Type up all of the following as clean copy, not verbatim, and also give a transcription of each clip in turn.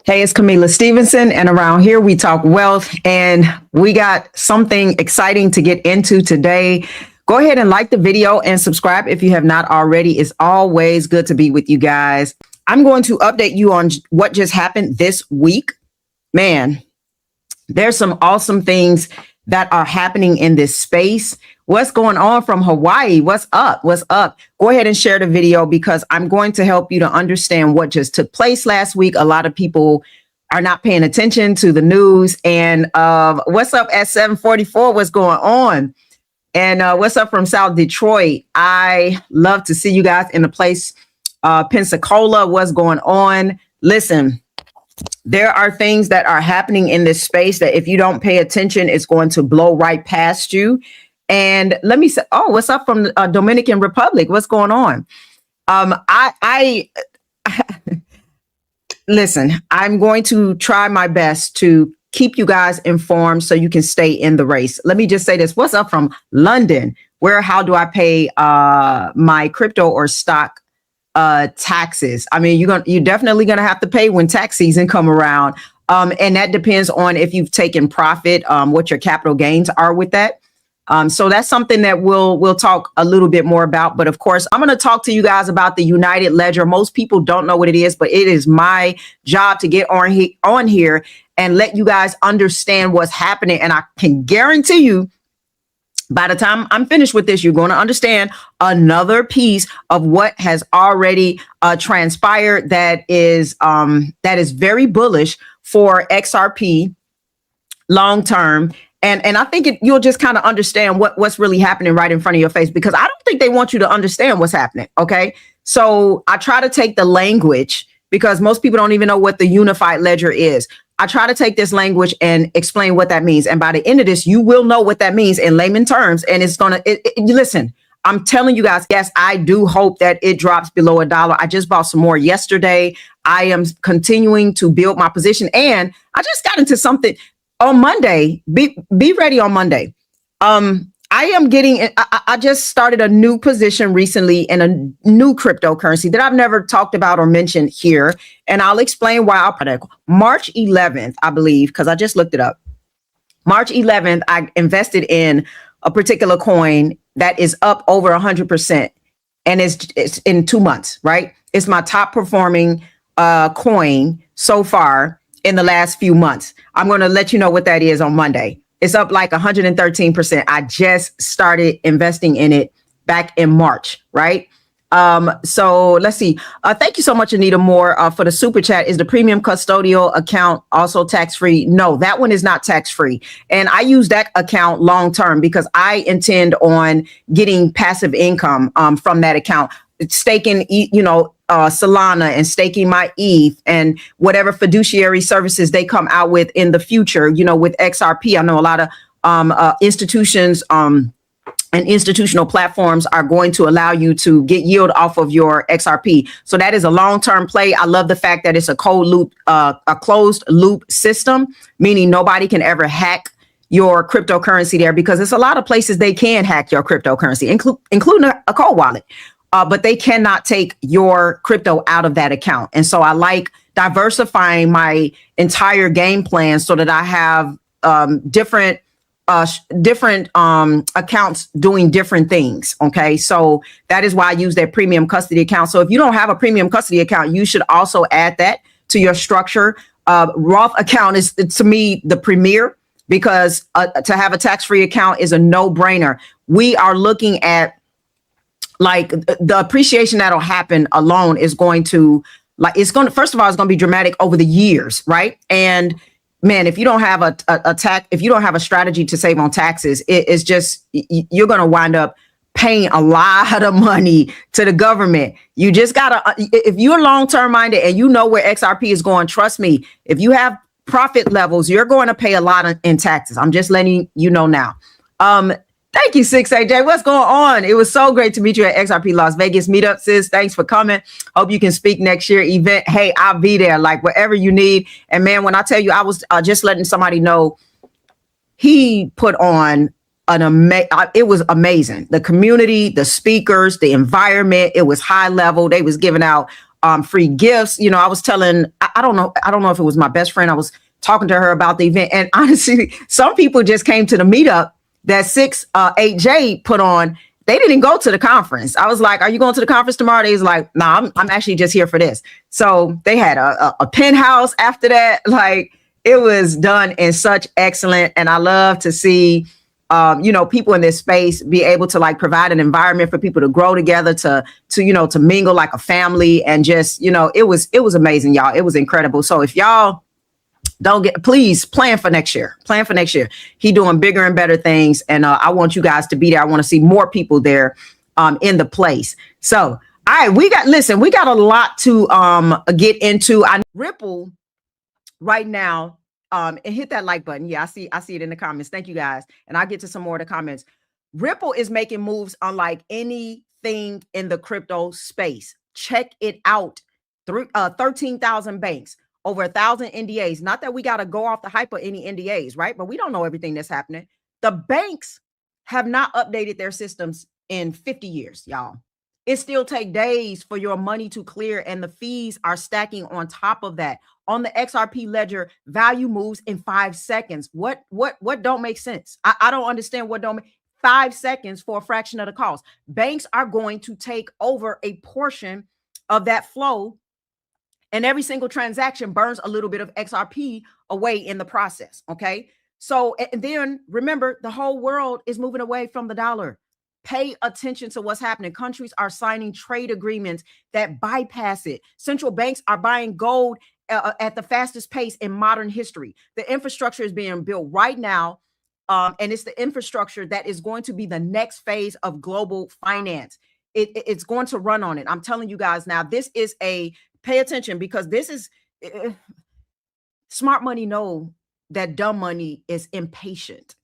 Hey, it's Camila Stevenson, and around here we talk wealth, and we got something exciting to get into today. Go ahead and like the video and subscribe if you have not already. It's always good to be with you guys. I'm going to update you on what just happened this week. Man, there's some awesome things that are happening in this space. What's going on from Hawaii? What's up? What's up? Go ahead and share the video because I'm going to help you to understand what just took place last week. A lot of people are not paying attention to the news. And what's up at 744? What's going on? And what's up from South Detroit? I love to see you guys in the place. Pensacola, what's going on? Listen, there are things that are happening in this space that if you don't pay attention, it's going to blow right past you. And let me say, oh, what's up from the Dominican Republic? What's going on? I listen, I'm going to try my best to keep you guys informed so you can stay in the race. Let me just say this. What's up from London? How do I pay my crypto or stock taxes? I mean, you're definitely gonna have to pay when tax season come around. And that depends on if you've taken profit, what your capital gains are with that. So that's something that we'll talk a little bit more about. But of course, I'm going to talk to you guys about the United Ledger. Most people don't know what it is, but it is my job to get on here and let you guys understand what's happening. And I can guarantee you, by the time I'm finished with this, you're going to understand another piece of what has already transpired that is very bullish for XRP long term. And I think you'll just kind of understand what's really happening right in front of your face, because I don't think they want you to understand what's happening. OK, so I try to take the language, because most people don't even know what the unified ledger is. I try to take this language and explain what that means. And by the end of this, you will know what that means in layman terms. And it's going to listen. I'm telling you guys, yes, I do hope that it drops below $1. I just bought some more yesterday. I am continuing to build my position. And I just got into something on Monday. Be ready on Monday. I am getting, I just started a new position recently in a new cryptocurrency that I've never talked about or mentioned here. And I'll explain why. I'll put it March 11th, I believe, because I just looked it up. March 11th, I invested in a particular coin that is up over 100%. And it's in 2 months, right? It's my top performing coin so far in the last few months. I'm going to let you know what that is on Monday. It's up like 113%. I just started investing in it back in March, right? So let's see. Thank you so much, Anita Moore, for the super chat. Is the premium custodial account also tax-free? No, that one is not tax-free. And I use that account long-term because I intend on getting passive income from that account. Staking, Solana and staking my ETH and whatever fiduciary services they come out with in the future, with XRP. I know a lot of institutions and institutional platforms are going to allow you to get yield off of your XRP. So that is a long-term play. I love the fact that it's a closed loop system, meaning nobody can ever hack your cryptocurrency there, because there's a lot of places they can hack your cryptocurrency, including a cold wallet. But they cannot take your crypto out of that account. And so I like diversifying my entire game plan so that I have different accounts doing different things. OK, so that is why I use that premium custody account. So if you don't have a premium custody account, you should also add that to your structure. Roth account is, to me, the premier, because to have a tax-free account is a no-brainer. We are looking at, like, the appreciation that'll happen alone is going to, first of all, it's going to be dramatic over the years, right? And man, if you don't have if you don't have a strategy to save on taxes, it's just, you're going to wind up paying a lot of money to the government. You just gotta, if you're long-term minded and you know where XRP is going, trust me, if you have profit levels, you're going to pay a lot in taxes. I'm just letting you know now. Thank you, 6AJ. What's going on? It was so great to meet you at XRP Las Vegas meetup, sis. Thanks for coming. Hope you can speak next year event. Hey, I'll be there, like wherever you need. And man, when I tell you, I was just letting somebody know, he put on it was amazing. The community, the speakers, the environment, it was high level. They was giving out free gifts. You know, I was telling, I don't know if it was my best friend. I was talking to her about the event, and honestly, some people just came to the meetup that 6-8J put on. They didn't go to the conference. I was like, "Are you going to the conference tomorrow?" They was like, "Nah, I'm actually just here for this." So they had a penthouse after that. Like, it was done in such excellent, and I love to see you know, people in this space be able to like provide an environment for people to grow together, to you know, to mingle like a family, and just, you know, it was amazing, y'all. It was incredible. So if y'all don't get, please plan for next year. Plan for next year. He doing bigger and better things, and I want you guys to be there. I want to see more people there in the place. So, all right, we got a lot to get into. I Ripple right now, and hit that like button. Yeah, I see it in the comments. Thank you guys, and I'll get to some more of the comments. Ripple is making moves unlike anything in the crypto space. Check it out. 13,000 banks, over 1,000 NDAs. Not that we got to go off the hype of any NDAs, right? But we don't know everything that's happening. The banks have not updated their systems in 50 years, y'all. It still takes days for your money to clear, and the fees are stacking on top of that. On the XRP ledger, value moves in 5 seconds. What don't make sense? I don't understand what don't make 5 seconds for a fraction of the cost. Banks are going to take over a portion of that flow, and every single transaction burns a little bit of XRP away in the process. Okay. So, and then remember, the whole world is moving away from the dollar. Pay attention to what's happening. Countries are signing trade agreements that bypass it. Central banks are buying gold at the fastest pace in modern history. The infrastructure is being built right now. And it's the infrastructure that is going to be the next phase of global finance. It's going to run on it. I'm telling you guys now, this is pay attention, because this is smart money know that dumb money is impatient.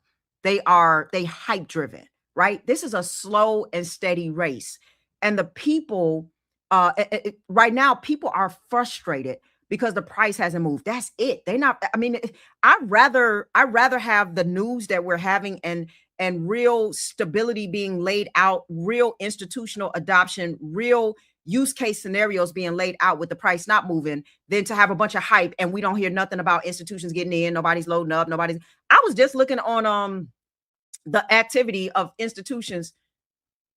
They hype driven, right? This is a slow and steady race. And the people right now, people are frustrated because the price hasn't moved. That's it. They not, I mean, I'd rather have the news that we're having and real stability being laid out, real institutional adoption, real use case scenarios being laid out with the price not moving, than to have a bunch of hype and we don't hear nothing about institutions getting in. Nobody's loading up. I was just looking on the activity of institutions.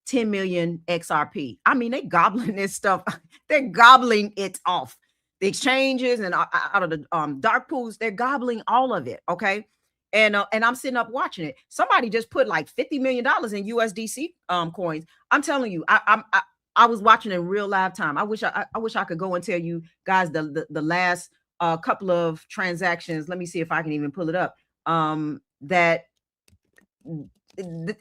10 million XRP. I mean, they gobbling this stuff. They're gobbling it off. The exchanges and out of the dark pools, they're gobbling all of it. Okay. And I'm sitting up watching it. Somebody just put like $50 million in USDC coins. I'm telling you, I was watching in real live time. I wish I could go and tell you guys the last couple of transactions. Let me see if I can even pull it up. That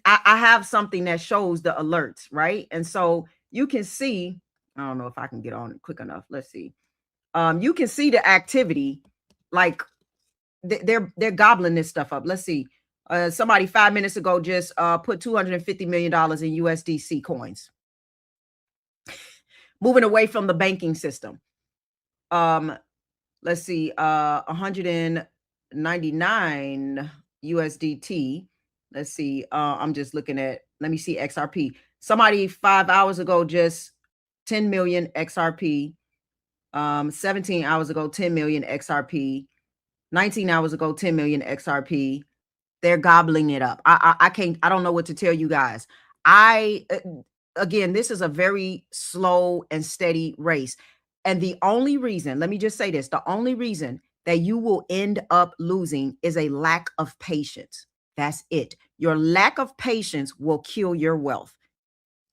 I have something that shows the alerts, right? And so you can see, I don't know if I can get on quick enough. Let's see. You can see the activity, like they're gobbling this stuff up. Let's see. Somebody 5 minutes ago just put $250 million in USDC coins. Moving away from the banking system. Let's see, 199 USDT. Let's see. I'm just looking at, let me see XRP. Somebody 5 hours ago just 10 million XRP. 17 hours ago, 10 million XRP. 19 hours ago, 10 million XRP. They're gobbling it up. I don't know what to tell you guys. Again, this is a very slow and steady race. And the only reason, let me just say this, the only reason that you will end up losing is a lack of patience. That's it. Your lack of patience will kill your wealth.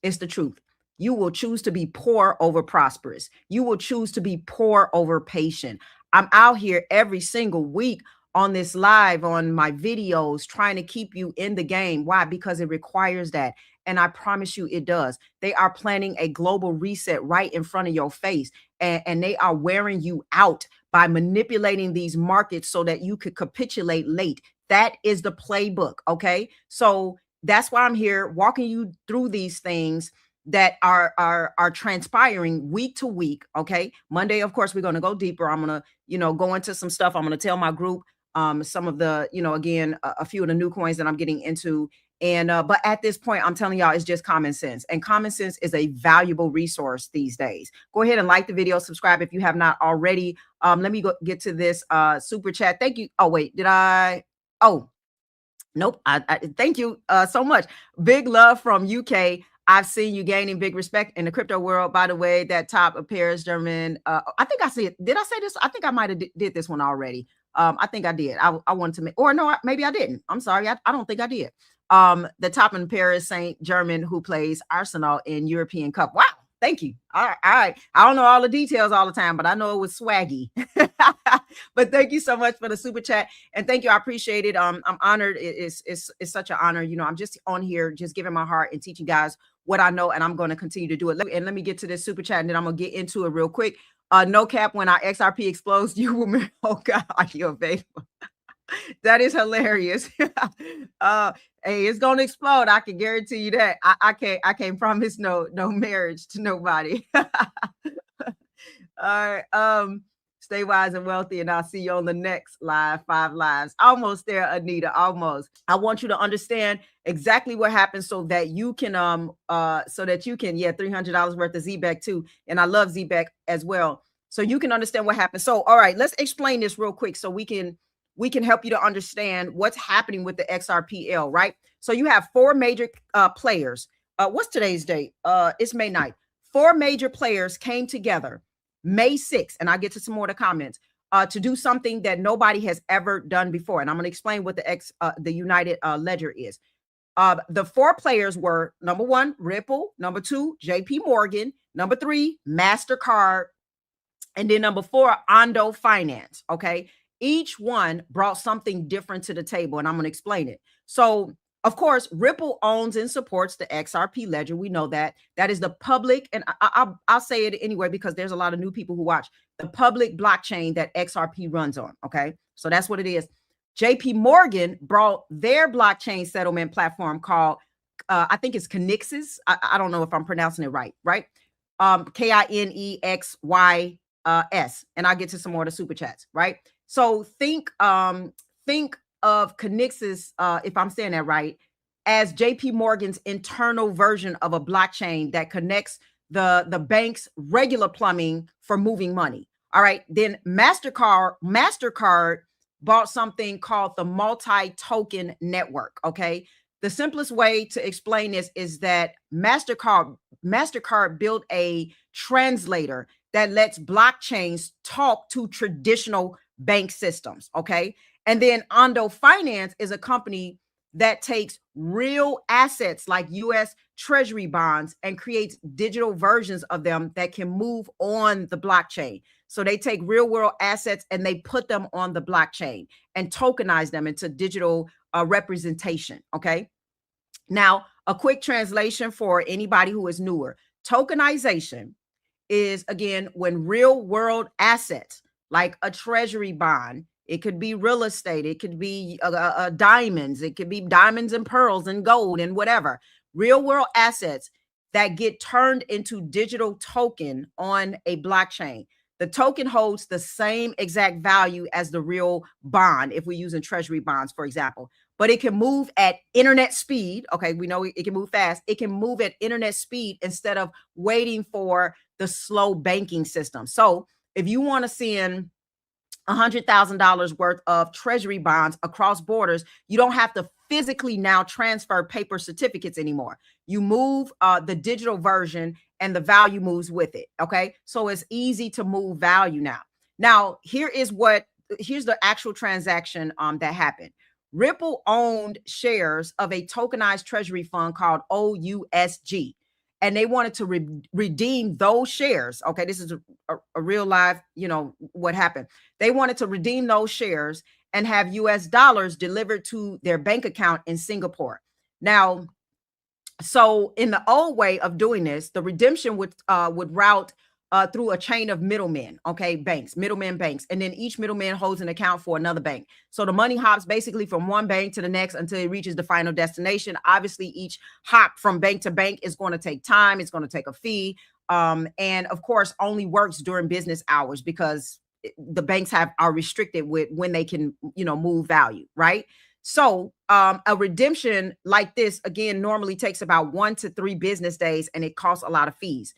It's the truth. You will choose to be poor over prosperous. You will choose to be poor over patient. I'm out here every single week on this live, on my videos, trying to keep you in the game. Why? Because it requires that. And I promise you it does. They are planning a global reset right in front of your face. And they are wearing you out by manipulating these markets so that you could capitulate late. That is the playbook. Okay. So that's why I'm here walking you through these things that are transpiring week to week. Okay. Monday, of course, we're going to go deeper. I'm going to, go into some stuff. I'm going to tell my group some of the, again, a few of the new coins that I'm getting into. And but at this point, I'm telling y'all, it's just common sense. And common sense is a valuable resource these days. Go ahead and like the video, subscribe if you have not already. Let me go get to this super chat. Thank you. Oh, wait, did I? Oh, nope. I thank you so much. Big love from UK. I've seen you gaining big respect in the crypto world. By the way, that top appears German. I think I see it. Did I say this? I think I might have did this one already. I think I did. I wanted to make, or no, maybe I didn't. I'm sorry. I don't think I did. The top in Paris Saint Germain, who plays Arsenal in European Cup. Wow. Thank you. All right. All right. I don't know all the details all the time, but I know it was swaggy. But thank you so much for the super chat. And thank you. I appreciate it. I'm honored. It's such an honor. You know, I'm just on here, just giving my heart and teaching guys what I know, and I'm going to continue to do it. And let me get to this super chat, and then I'm going to get into it real quick. No cap, when our XRP explodes, you will, oh God, are you available? That is hilarious. Hey, it's gonna explode. I can guarantee you that. I can't promise no marriage to nobody. All right. Stay wise and wealthy, and I'll see you on the next live 5 lives. Almost there, Anita. Almost. I want you to understand exactly what happens so that you can yeah, $300 worth of ZBEC too. And I love ZBEC as well. So you can understand what happens. So all right, let's explain this real quick so we can help you to understand what's happening with the XRPL, right? So you have 4 major players. What's today's date? It's May 9th. 4 major players came together May 6th, and I'll get to some more of the comments, to do something that nobody has ever done before. And I'm going to explain what the United Ledger is. The 4 players were, number 1, Ripple, number 2, JP Morgan, number 3, MasterCard, and then number 4, Ondo Finance, okay? Each one brought something different to the table, and I'm going to explain it. So, of course, Ripple owns and supports the XRP ledger. We know that. That is the public, and I'll say it anyway because there's a lot of new people who watch, the public blockchain that XRP runs on, okay? So that's what it is. JP Morgan brought their blockchain settlement platform called, I think it's Kinexys. I don't know if I'm pronouncing it right? KINEXYS. And I'll get to some more of the super chats, right? So think of Kinexys, if I'm saying that right, as JP Morgan's internal version of a blockchain that connects the bank's regular plumbing for moving money. All right. Then MasterCard bought something called the multi-token network. Okay. The simplest way to explain this is that MasterCard built a translator that lets blockchains talk to traditional bank systems. Okay. And then Ondo Finance is a company that takes real assets like US Treasury bonds and creates digital versions of them that can move on the blockchain. So they take real world assets and they put them on the blockchain and tokenize them into digital representation. Okay. Now, a quick translation for anybody who is newer. Tokenization is, again, when real world assets like a treasury bond, it could be real estate, it could be diamonds, it could be diamonds and pearls and gold and whatever, real world assets that get turned into digital token on a blockchain. The token holds the same exact value as the real bond, if we're using treasury bonds, for example, but it can move at internet speed. Okay, we know it can move fast. It can move at internet speed instead of waiting for the slow banking system. So if you want to send $100,000 worth of treasury bonds across borders, you don't have to physically now transfer paper certificates anymore. You move the digital version and the value moves with it. Okay. So it's easy to move value now. Now, here's the actual transaction that happened. Ripple owned shares of a tokenized treasury fund called OUSG, and they wanted to redeem those shares. Okay, this is a real live, what happened. They wanted to redeem those shares and have US dollars delivered to their bank account in Singapore. Now, so in the old way of doing this, the redemption would route through a chain of middlemen, okay, middlemen banks, and then each middleman holds an account for another bank. So the money hops basically from one bank to the next until it reaches the final destination. Obviously, each hop from bank to bank is going to take time. It's going to take a fee. And of course, only works during business hours because the banks are restricted with when they can, move value, right? So a redemption like this, again, normally takes about 1 to 3 business days, and it costs a lot of fees.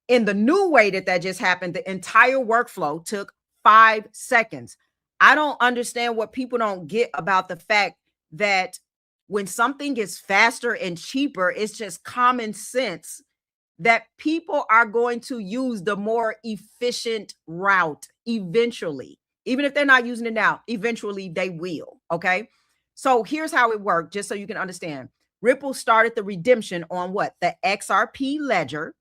In the new way that just happened, the entire workflow took 5 seconds. I don't understand what people don't get about the fact that when something is faster and cheaper, it's just common sense that people are going to use the more efficient route eventually. Even if they're not using it now, eventually they will. Okay. So here's how it worked, just so you can understand. Ripple started the redemption on what? The XRP ledger.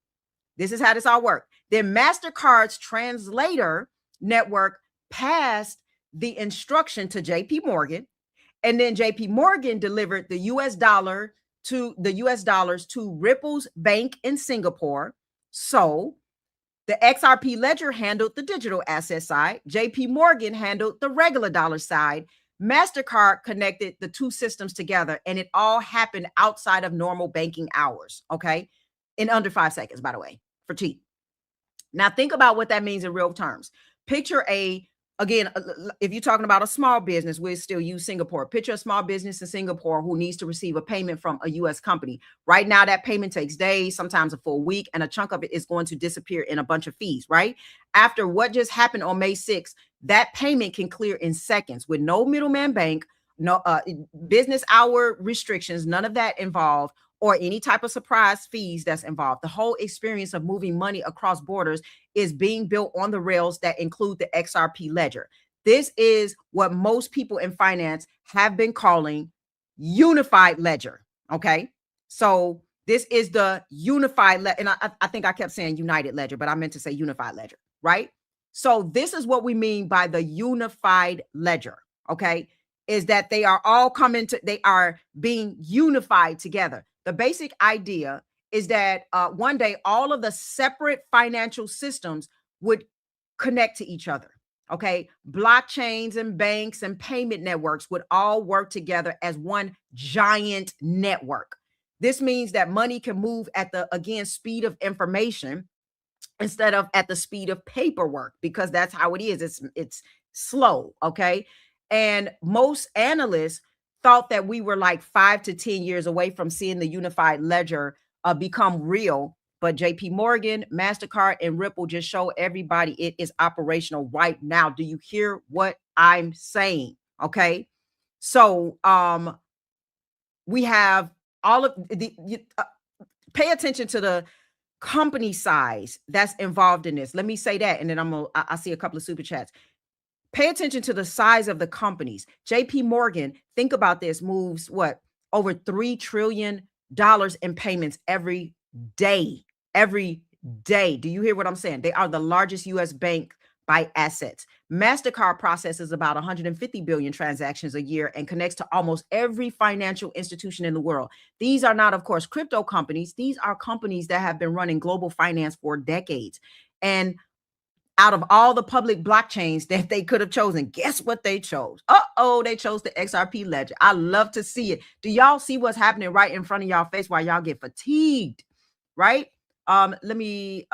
This is how this all worked. Then MasterCard's translator network passed the instruction to JP Morgan. And then JP Morgan delivered the US dollars to Ripple's bank in Singapore. So the XRP ledger handled the digital asset side. JP Morgan handled the regular dollar side. MasterCard connected the two systems together, and it all happened outside of normal banking hours. Okay. In under 5 seconds, by the way, for cheap. Now think about what that means in real terms. Picture again, if you're talking about a small business, we still use Singapore. Picture a small business in Singapore who needs to receive a payment from a US company. Right now, that payment takes days, sometimes a full week, and a chunk of it is going to disappear in a bunch of fees, right? After what just happened on May 6th, that payment can clear in seconds with no middleman bank, no business hour restrictions, none of that involved, or any type of surprise fees that's involved. The whole experience of moving money across borders is being built on the rails that include the XRP ledger. This is what most people in finance have been calling unified ledger. Okay. So this is the unified ledger. And I think I kept saying united ledger, but I meant to say unified ledger, right? So this is what we mean by the unified ledger. Okay. Is that they are all they are being unified together. The basic idea is that one day all of the separate financial systems would connect to each other. Okay. Blockchains and banks and payment networks would all work together as one giant network. This means that money can move at the, again, speed of information instead of at the speed of paperwork, because that's how it is. It's slow. Okay. And most analysts thought that we were like 5 to 10 years away from seeing the unified ledger become real. But JP Morgan, MasterCard, and Ripple just show everybody it is operational right now. Do you hear what I'm saying? Okay. So we have all of pay attention to the company size that's involved in this. Let me say that. And then I see a couple of super chats. Pay attention to the size of the companies. JP Morgan, think about this, moves what? Over $3 trillion in payments every day. Every day. Do you hear what I'm saying? They are the largest US bank by assets. MasterCard processes about 150 billion transactions a year and connects to almost every financial institution in the world. These are not, of course, crypto companies. These are companies that have been running global finance for decades. And out of all the public blockchains that they could have chosen, guess what they chose? They chose the XRP ledger. I love to see it. Do y'all see what's happening right in front of y'all face while y'all get fatigued, right? Let me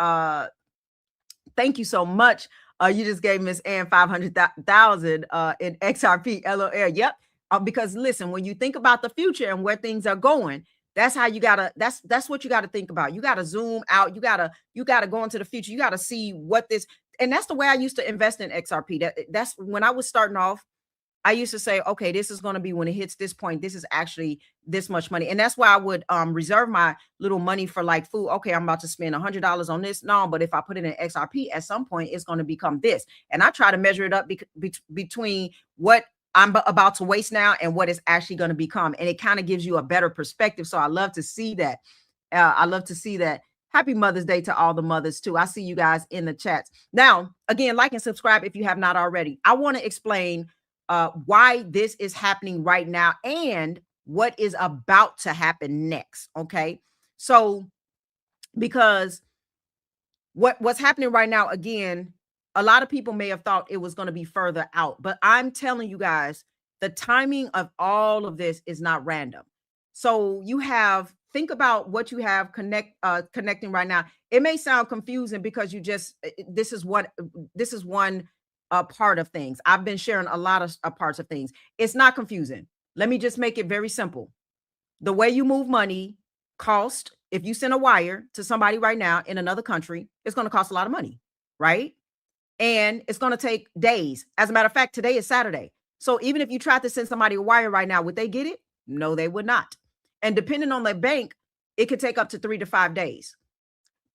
thank you so much. You just gave Miss Ann 500,000 in XRP. LOL. Yep. Because listen, when you think about the future and where things are going, that's how you gotta. That's what you gotta think about. You gotta zoom out. You gotta go into the future. You gotta see what this. And that's the way I used to invest in XRP. That's when I was starting off. I used to say, okay, this is going to be when it hits this point. This is actually this much money. And that's why I would reserve my little money for like food. Okay, I'm about to spend $100 on this. No, but if I put it in XRP, at some point, it's going to become this. And I try to measure it up between what I'm about to waste now and what it's actually going to become. And it kind of gives you a better perspective. So I love to see that. I love to see that. Happy Mother's Day to all the mothers too. I see you guys in the chats. Now, again, like and subscribe if you have not already. I want to explain why this is happening right now and what is about to happen next. Okay. So, because what's happening right now, again, a lot of people may have thought it was going to be further out, but I'm telling you guys, the timing of all of this is not random. So think about what you have connecting right now. It may sound confusing because this is one part of things. I've been sharing a lot of parts of things. It's not confusing. Let me just make it very simple. The way you move money cost, if you send a wire to somebody right now in another country, it's going to cost a lot of money, right? And it's going to take days. As a matter of fact, today is Saturday. So even if you tried to send somebody a wire right now, would they get it? No, they would not. And depending on the bank, it could take up to 3 to 5 days.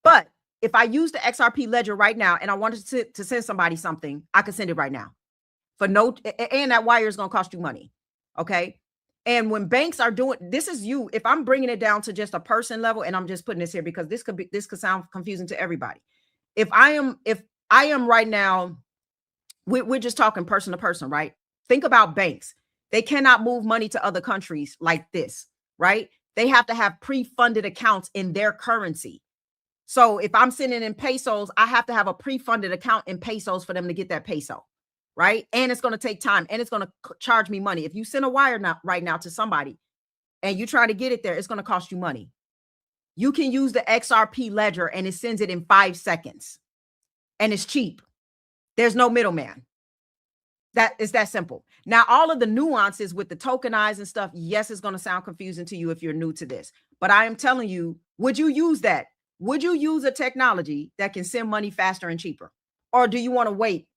But if I use the XRP ledger right now and I wanted to send somebody something, I can send it right now for no, and that wire is going to cost you money. Okay. And when banks are doing, this is you, if I'm bringing it down to just a person level, and I'm just putting this here because this could sound confusing to everybody. If I am right now, we're just talking person to person, right? Think about banks. They cannot move money to other countries like this, right? They have to have pre-funded accounts in their currency. So if I'm sending in pesos, I have to have a pre-funded account in pesos for them to get that peso, right? And it's going to take time and it's going to charge me money. If you send a wire right now to somebody and you try to get it there, it's going to cost you money. You can use the XRP ledger and it sends it in 5 seconds and it's cheap. There's no middleman. That is that simple. Now, all of the nuances with the tokenized and stuff, yes, it's going to sound confusing to you if you're new to this, but I am telling you, would you use that? Would you use a technology that can send money faster and cheaper? Or do you want to wait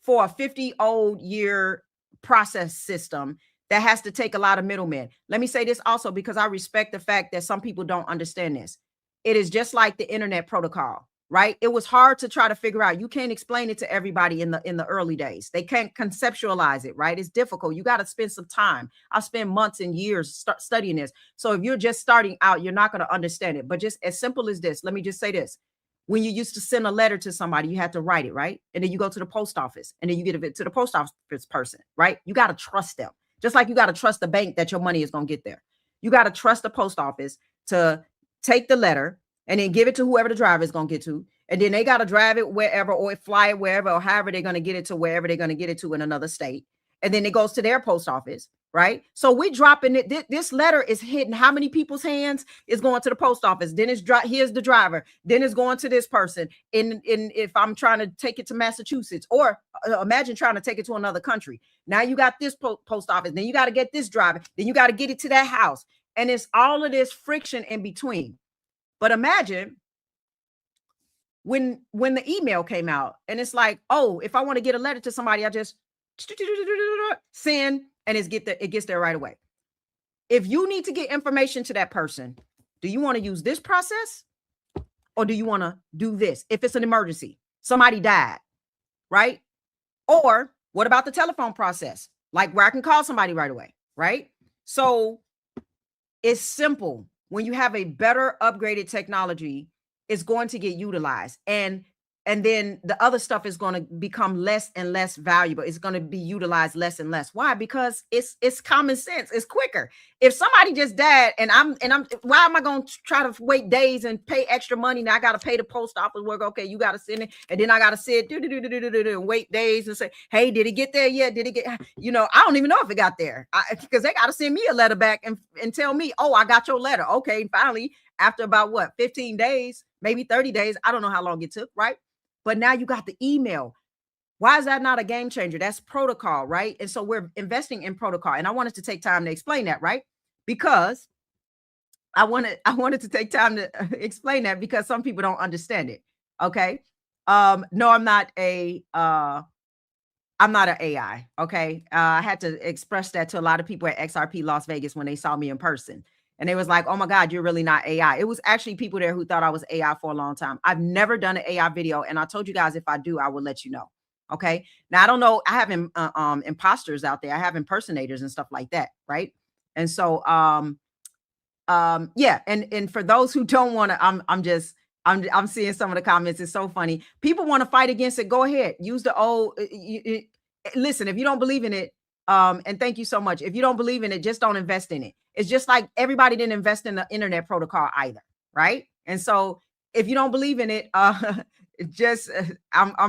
for a 50-old-year process system that has to take a lot of middlemen? Let me say this also because I respect the fact that some people don't understand this. It is just like the internet protocol, right? It was hard to try to figure out. You can't explain it to everybody in the early days. They can't conceptualize it, right? It's difficult. You got to spend some time. I spent months and years studying this. So if you're just starting out, you're not going to understand it. But just as simple as this, let me just say this. When you used to send a letter to somebody, you had to write it, right? And then you go to the post office and then you give it to the post office person, right? You got to trust them. Just like you got to trust the bank that your money is going to get there. You got to trust the post office to take the letter and then give it to whoever the driver is going to get to. And then they got to drive it wherever or fly it wherever or however they're going to get it to wherever they're going to get it to in another state. And then it goes to their post office, right? So we dropping it. This letter is hitting how many people's hands? Is going to the post office. Then it's here's the driver. Then it's going to this person. In if I'm trying to take it to Massachusetts or imagine trying to take it to another country. Now you got this post office. Then you got to get this driver. Then you got to get it to that house. And it's all of this friction in between. But imagine when the email came out and it's like, oh, if I want to get a letter to somebody, I just send and it gets there right away. If you need to get information to that person, do you want to use this process or do you want to do this? If it's an emergency, somebody died, right? Or what about the telephone process? Like where I can call somebody right away, right? So it's simple. When you have a better upgraded technology, it's going to get utilized. And then the other stuff is going to become less and less valuable. It's going to be utilized less and less. Why? Because it's common sense. It's quicker. If somebody just died and I'm why am I going to try to wait days and pay extra money? Now I got to pay the post office work. Okay, you got to send it. And then I got to sit and wait days and say, hey, did it get there yet? Did it get, I don't even know if it got there because they got to send me a letter back and tell me, oh, I got your letter. Okay, finally, after about 15 days, maybe 30 days. I don't know how long it took, right? But now you got the email. Why is that not a game changer? That's protocol, right? And so we're investing in protocol. And I wanted to take time to explain that, right? Because I wanted to take time to explain that because some people don't understand it. Okay. No, I'm not an AI. Okay. I had to express that to a lot of people at XRP Las Vegas when they saw me in person. And they was like, oh my God, you're really not AI. It was actually people there who thought I was AI for a long time. I've never done an AI video. And I told you guys, if I do, I will let you know. Okay. Now, I don't know. I have imposters out there. I have impersonators and stuff like that. Right. And so, yeah. And for those who don't want to, I'm seeing some of the comments. It's so funny. People want to fight against it. Go ahead. Use the old, listen, if you don't believe in it, and thank you so much. If you don't believe in it, just don't invest in it. It's just like everybody didn't invest in the internet protocol either, right? And so if you don't believe in it, I'm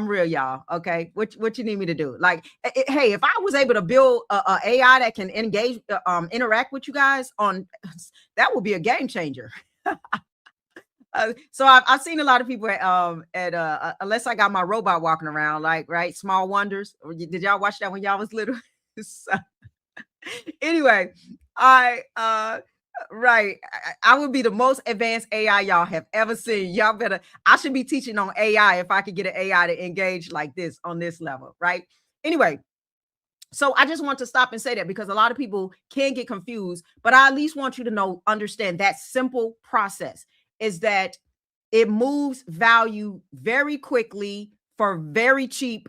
real, y'all. Okay, what you need me to do? Like, hey, if I was able to build a AI that can engage, interact with you guys on, that would be a game changer. So I've seen a lot of people at unless I got my robot walking around, like, right, Small Wonders. Did y'all watch that when y'all was little? So, Anyway, right. I would be the most advanced AI y'all have ever seen. Y'all better, I should be teaching on AI if I could get an AI to engage like this on this level, right? Anyway, so I just want to stop and say that because a lot of people can get confused, but I at least want you to know, understand that simple process is that it moves value very quickly for very cheap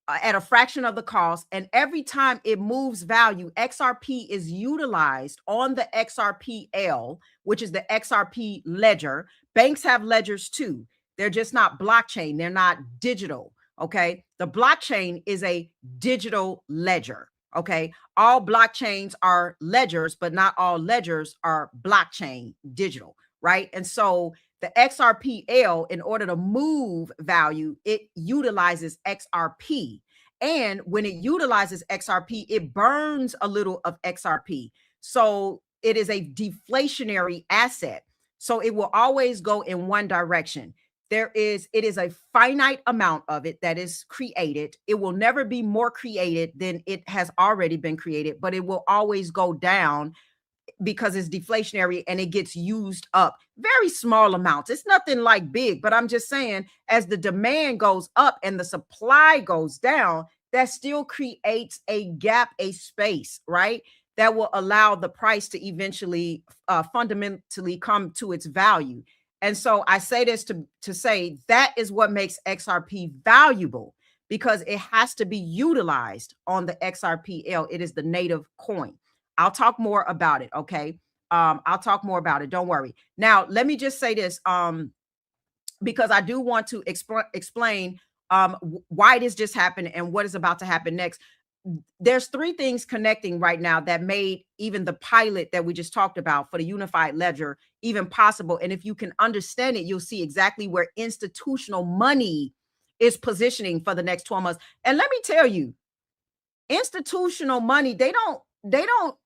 at a fraction of the cost. And every time it moves value, XRP is utilized on the XRPL, which is the XRP ledger. Banks have ledgers too. They're just not blockchain. They're not digital. Okay. The blockchain is a digital ledger. Okay. All blockchains are ledgers, but not all ledgers are blockchain digital. Right. And so the XRPL, in order to move value, it utilizes XRP. And when it utilizes XRP, it burns a little of XRP. So it is a deflationary asset. So it will always go in one direction. It is a finite amount of it that is created. It will never be more created than it has already been created, but it will always go down because it's deflationary and it gets used up. Very small amounts. It's nothing like big, but I'm just saying, as the demand goes up and the supply goes down, that still creates a gap, a space, right? That will allow the price to eventually fundamentally come to its value. And so I say this to say that is what makes XRP valuable, because it has to be utilized on the XRPL. It is the native coin. I'll talk more about it. Okay. I'll talk more about it. Don't worry. Now, let me just say this, because I do want to explain why this just happened and what is about to happen next. There's three things connecting right now that made even the pilot that we just talked about for the unified ledger even possible. And if you can understand it, you'll see exactly where institutional money is positioning for the next 12 months. And let me tell you, institutional money, they don't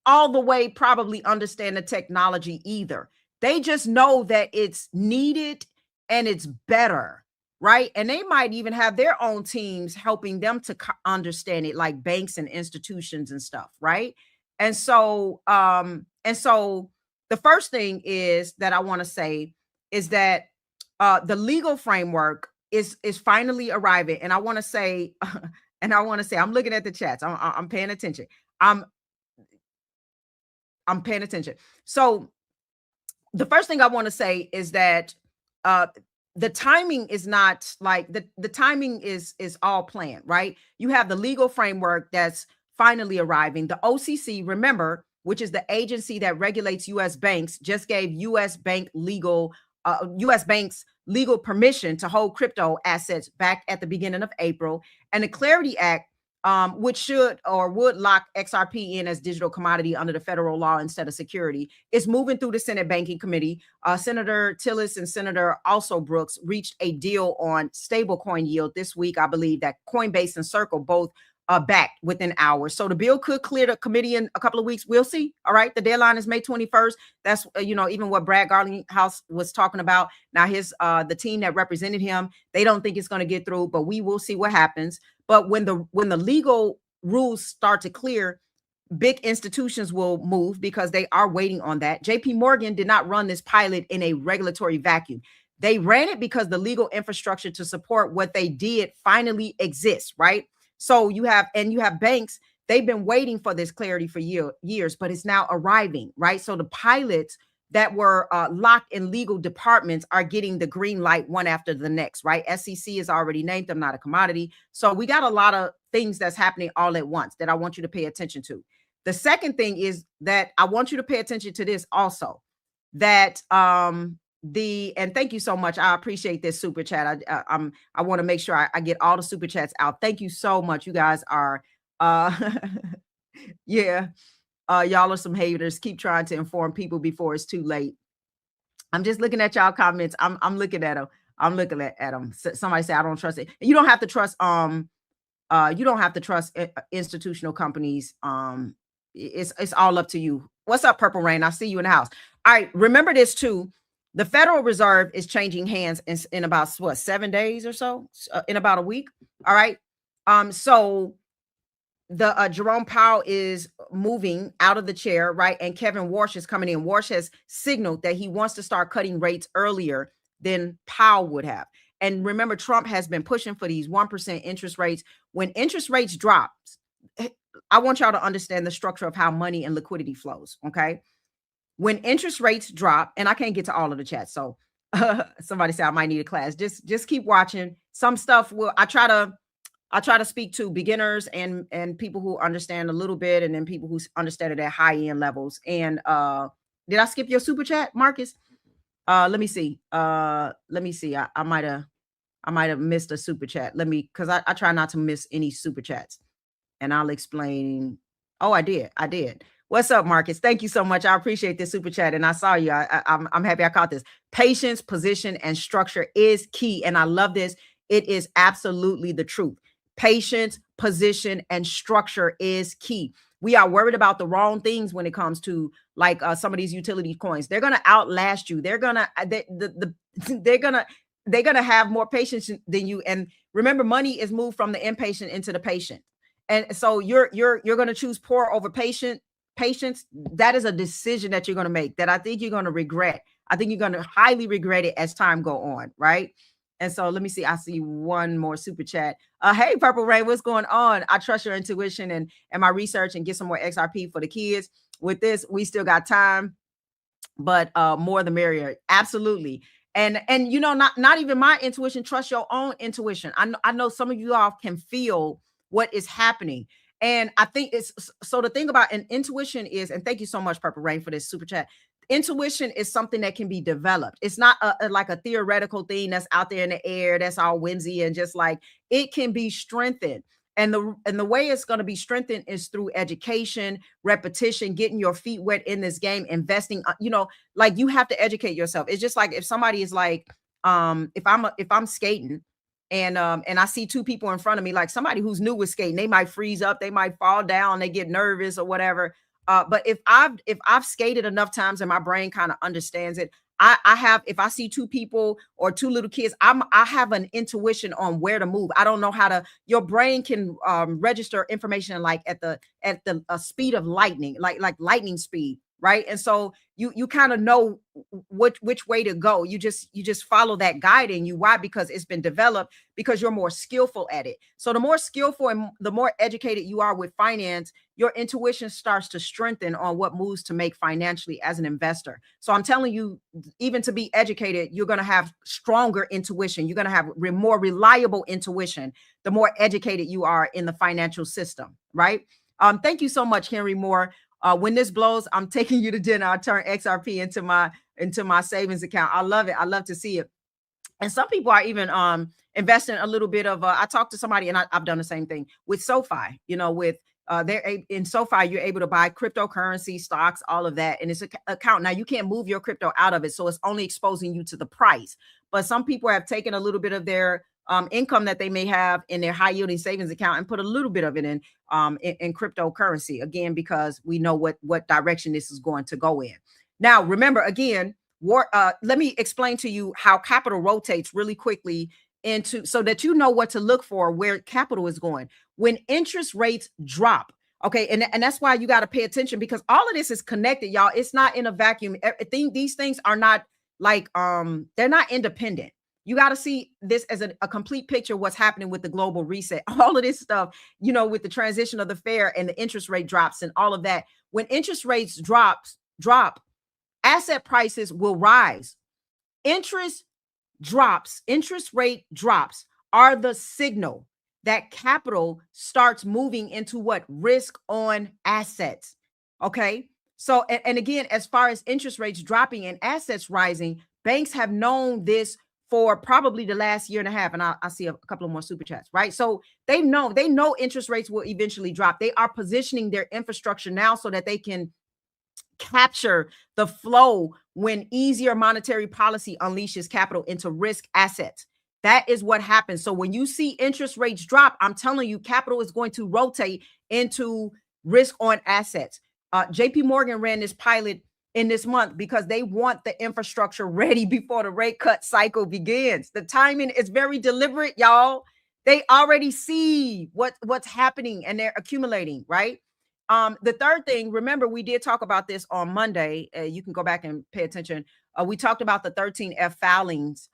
all the way probably understand the technology either. They just know that it's needed and it's better, right? And they might even have their own teams helping them to understand it, like banks and institutions and stuff, right? And so the first thing is that I want to say is that the legal framework is finally arriving. And I want to say, I'm looking at the chats. I'm paying attention. I'm paying attention. So the first thing I want to say is that the timing is not like the timing is all planned, right? You have the legal framework that's finally arriving. The OCC, remember, which is the agency that regulates U.S. banks, just gave U.S. banks legal permission to hold crypto assets back at the beginning of April. And the Clarity Act, which should or would lock XRP in as digital commodity under the federal law instead of security, is moving through the Senate Banking Committee. Senator Tillis and Senator also Brooks reached a deal on stablecoin yield this week. I believe that Coinbase and Circle both backed within hours. So the bill could clear the committee in a couple of weeks. We'll see. All right. The deadline is May 21st. That's, even what Brad Garlinghouse was talking about. Now the team that represented him, they don't think it's going to get through, but we will see what happens. But when the legal rules start to clear, big institutions will move because they are waiting on that. JP Morgan did not run this pilot in a regulatory vacuum. They ran it because the legal infrastructure to support what they did finally exists, right? So you have banks, they've been waiting for this clarity for years, but it's now arriving, right? So the pilots that were locked in legal departments are getting the green light one after the next, right? SEC is already named them not a commodity. So we got a lot of things that's happening all at once that I want you to pay attention to. The second thing is that I want you to pay attention to this also, that and thank you so much. I appreciate this super chat. I want to make sure I get all the super chats out. Thank you so much. You guys are yeah. Y'all are some haters. Keep trying to inform people before it's too late. I'm just looking at y'all comments. I'm looking at them. I'm looking at them. Somebody say I don't trust it. You don't have to trust institutional companies. It's all up to you. What's up, Purple Rain? I see you in the house. All right, remember this too. The Federal Reserve is changing hands in about 7 days or so, in about a week. All right. So the Jerome Powell is moving out of the chair, right? And Kevin Warsh is coming in. Warsh has signaled that he wants to start cutting rates earlier than Powell would have. And remember, Trump has been pushing for these 1% interest rates. When interest rates drop, I want y'all to understand the structure of how money and liquidity flows, okay? When interest rates drop, and I can't get to all of the chats, so somebody said I might need a class. Just keep watching. Some stuff will I try to speak to beginners and people who understand a little bit, and then people who understand it at high end levels. And did I skip your super chat, Marcus? Let me see. I might have missed a super chat. Because I try not to miss any super chats, and I'll explain. Oh, I did. What's up, Marcus? Thank you so much. I appreciate this super chat, and I saw you. I'm happy I caught this. Patience, position, and structure is key, and I love this. It is absolutely the truth. Patience, position, and structure is key. We are worried about the wrong things when it comes to like some of these utility coins. They're gonna outlast you. They're gonna they're gonna have more patience than you. And remember, money is moved from the impatient into the patient. And so you're gonna choose poor over patience. That is a decision that you're gonna make that I think you're gonna regret. I think you're gonna highly regret it as time go on, right? And so let me see. I see one more super chat. Hey, Purple Rain, what's going on? I trust your intuition and my research and get some more XRP for the kids. With this, we still got time, but more the merrier. Absolutely. And you know, not even my intuition. Trust your own intuition. I know some of you all can feel what is happening. And I think it's so the thing about an intuition is, and thank you so much, Purple Rain, for this super chat. Intuition is something that can be developed. It's not like a theoretical thing that's out there in the air that's all whimsy, and just like it can be strengthened. And the way it's going to be strengthened is through education, repetition, getting your feet wet in this game, investing. You know, like you have to educate yourself. It's just like if somebody is like, if I'm skating, and I see two people in front of me, like somebody who's new with skating, they might freeze up, they might fall down, they get nervous or whatever. But if I've skated enough times and my brain kind of understands it, I have, if I see two people or two little kids, I have an intuition on where to move. I don't know how to. Your brain can register information like at the speed of lightning, like lightning speed, right? And so you kind of know which way to go. You just follow that guiding you. Why? Because it's been developed, because you're more skillful at it. So the more skillful and the more educated you are with finance, your intuition starts to strengthen on what moves to make financially as an investor. So I'm telling you, even to be educated, you're going to have stronger intuition. You're going to have more reliable intuition the more educated you are in the financial system, right? Thank you so much, Henry Moore. When this blows, I'm taking you to dinner. I turn XRP into my savings account. I love it. I love to see it. And some people are even investing a little bit of. I talked to somebody, and I've done the same thing with SoFi. You know, with in SoFi, you're able to buy cryptocurrency, stocks, all of that, and it's an account. Now you can't move your crypto out of it, so it's only exposing you to the price. But some people have taken a little bit of their income that they may have in their high yielding savings account and put a little bit of it in cryptocurrency, again, because we know what direction this is going to go in. Now, remember, again, let me explain to you how capital rotates really quickly into, so that you know what to look for, where capital is going when interest rates drop. Okay. And that's why you got to pay attention, because all of this is connected, y'all. It's not in a vacuum. These things are not like, they're not independent. You got to see this as a complete picture of what's happening with the global reset. All of this stuff, you know, with the transition of the fair and the interest rate drops and all of that. When interest rates drop, asset prices will rise. Interest rate drops are the signal that capital starts moving into what? Risk on assets. Okay. So, and again, as far as interest rates dropping and assets rising, banks have known this for probably the last year and a half. And I see a couple of more super chats, right? So they know interest rates will eventually drop. They are positioning their infrastructure now so that they can capture the flow when easier monetary policy unleashes capital into risk assets. That is what happens. So when you see interest rates drop, I'm telling you, capital is going to rotate into risk on assets. JP Morgan ran this pilot in this month because they want the infrastructure ready before the rate cut cycle begins. The timing is very deliberate, y'all. They already see what's happening and they're accumulating, right? The third thing, remember, we did talk about this on Monday. You can go back and pay attention. We talked about the 13F filings.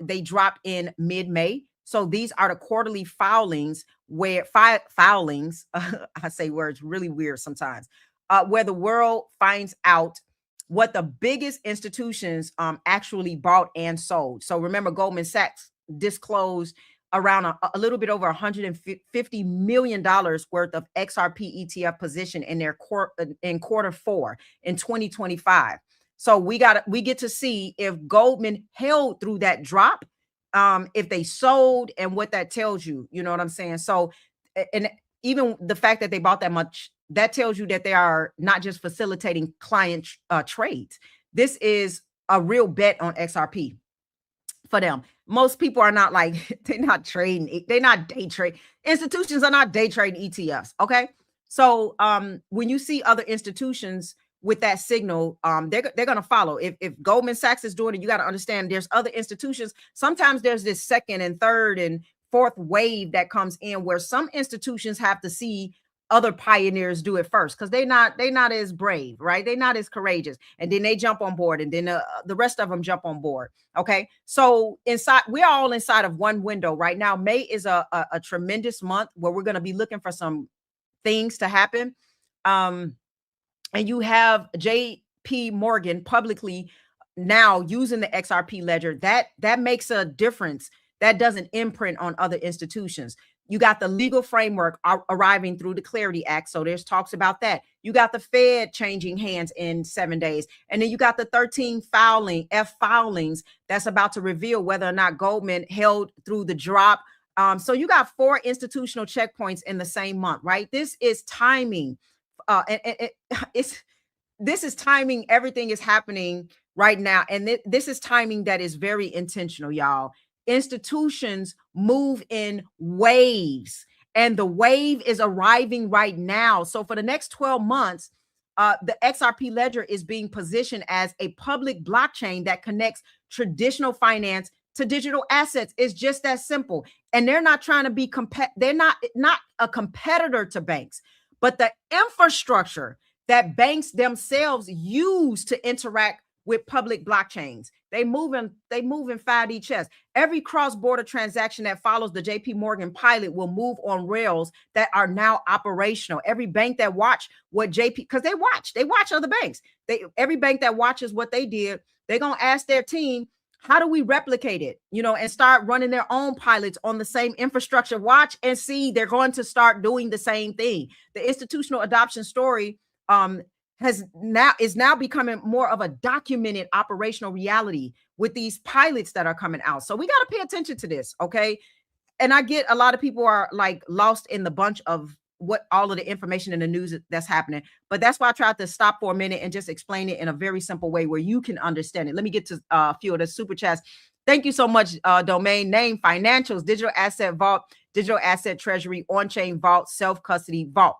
They dropped in mid-May. So these are the quarterly filings where filings, I say words really weird sometimes, where the world finds out what the biggest institutions actually bought and sold. So remember, Goldman Sachs disclosed around a little bit over $150 million worth of XRP ETF position in their quarter four in 2025. So we get to see if Goldman held through that drop, if they sold, and what that tells you. You know what I'm saying? So, and even the fact that they bought that much, that tells you that they are not just facilitating client trades. This is a real bet on XRP for them. Most people are not like, they're not trading, they're not day trade. Institutions are not day trading ETFs. Okay. So when you see other institutions with that signal, they're going to follow. If Goldman Sachs is doing it, you got to understand there's other institutions. Sometimes there's this second and third and fourth wave that comes in where some institutions have to see other pioneers do it first, because they're not as brave, right? They're not as courageous, and then they jump on board, and then the rest of them jump on board. Okay, so we're all inside of one window right now. May is a tremendous month where we're going to be looking for some things to happen. And you have JP Morgan publicly now using the XRP ledger. That makes a difference. That doesn't imprint on other institutions. You got the legal framework arriving through the Clarity Act. So there's talks about that. You got the Fed changing hands in 7 days. And then you got the 13 filings that's about to reveal whether or not Goldman held through the drop. So you got 4 institutional checkpoints in the same month, right? This is timing. This is timing. Everything is happening right now. And this is timing that is very intentional, y'all. Institutions move in waves, and the wave is arriving right now. So for the next 12 months, the XRP ledger is being positioned as a public blockchain that connects traditional finance to digital assets. It's just that simple. And they're not trying to be they're not a competitor to banks, but the infrastructure that banks themselves use to interact with public blockchains. They move in 5D chess. Every cross-border transaction that follows the JP Morgan pilot will move on rails that are now operational. Every bank that watch what because they watch other banks. Every bank that watches what they did, they're going to ask their team, how do we replicate it? And start running their own pilots on the same infrastructure. Watch and see, they're going to start doing the same thing. The institutional adoption story is now becoming more of a documented operational reality with these pilots that are coming out. So we got to pay attention to this, okay? And I get a lot of people are like lost in the bunch of what all of the information in the news that's happening, but that's why I tried to stop for a minute and just explain it in a very simple way where you can understand it. Let me get to a few of the super chats. Thank you so much. Domain name: financials, digital asset vault, digital asset treasury, on-chain vault, self-custody vault.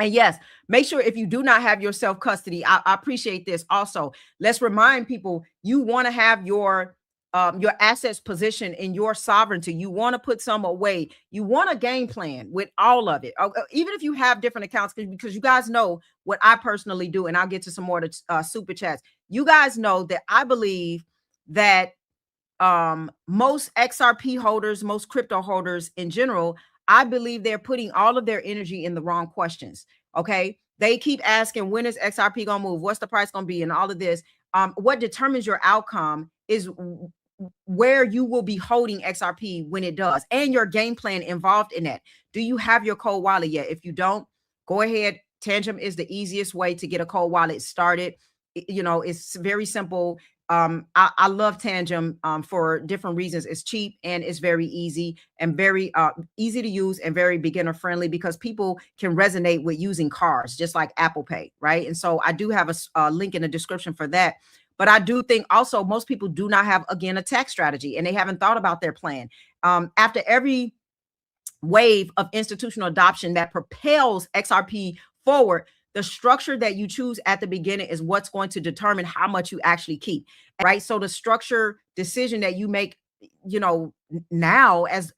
And yes, make sure if you do not have your self-custody, I appreciate this. Also, let's remind people, you want to have your assets positioned in your sovereignty. You want to put some away. You want a game plan with all of it, even if you have different accounts, because you guys know what I personally do. And I'll get to some more super chats. You guys know that I believe that most XRP holders, most crypto holders in general, I believe they're putting all of their energy in the wrong questions. Okay. They keep asking, when is XRP going to move? What's the price going to be? And all of this. What determines your outcome is where you will be holding XRP when it does, and your game plan involved in that. Do you have your cold wallet yet? If you don't, go ahead. Tangent is the easiest way to get a cold wallet started. It's very simple. I love Tangent for different reasons. It's cheap and it's very easy and very easy to use and very beginner friendly, because people can resonate with using cards just like Apple Pay, right? And so I do have a link in the description for that. But I do think also most people do not have, again, a tax strategy, and they haven't thought about their plan. After every wave of institutional adoption that propels XRP forward, the structure that you choose at the beginning is what's going to determine how much you actually keep, right? So the structure decision that you make now as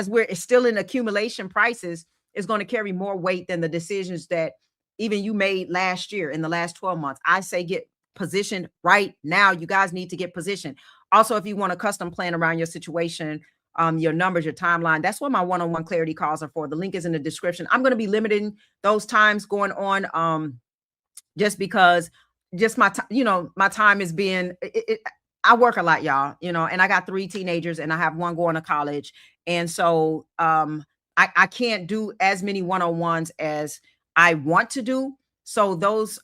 we're still in accumulation prices, is going to carry more weight than the decisions that even you made last year in the last 12 months. I say get positioned right now. You guys need to get positioned. Also, if you want a custom plan around your situation, your numbers, your timeline, that's what my one-on-one clarity calls are for. The link is in the description. I'm going to be limiting those times going on, just because just my time, my time is being, I work a lot, y'all, and I got 3 teenagers and I have one going to college. And so I can't do as many one-on-ones as I want to do. So those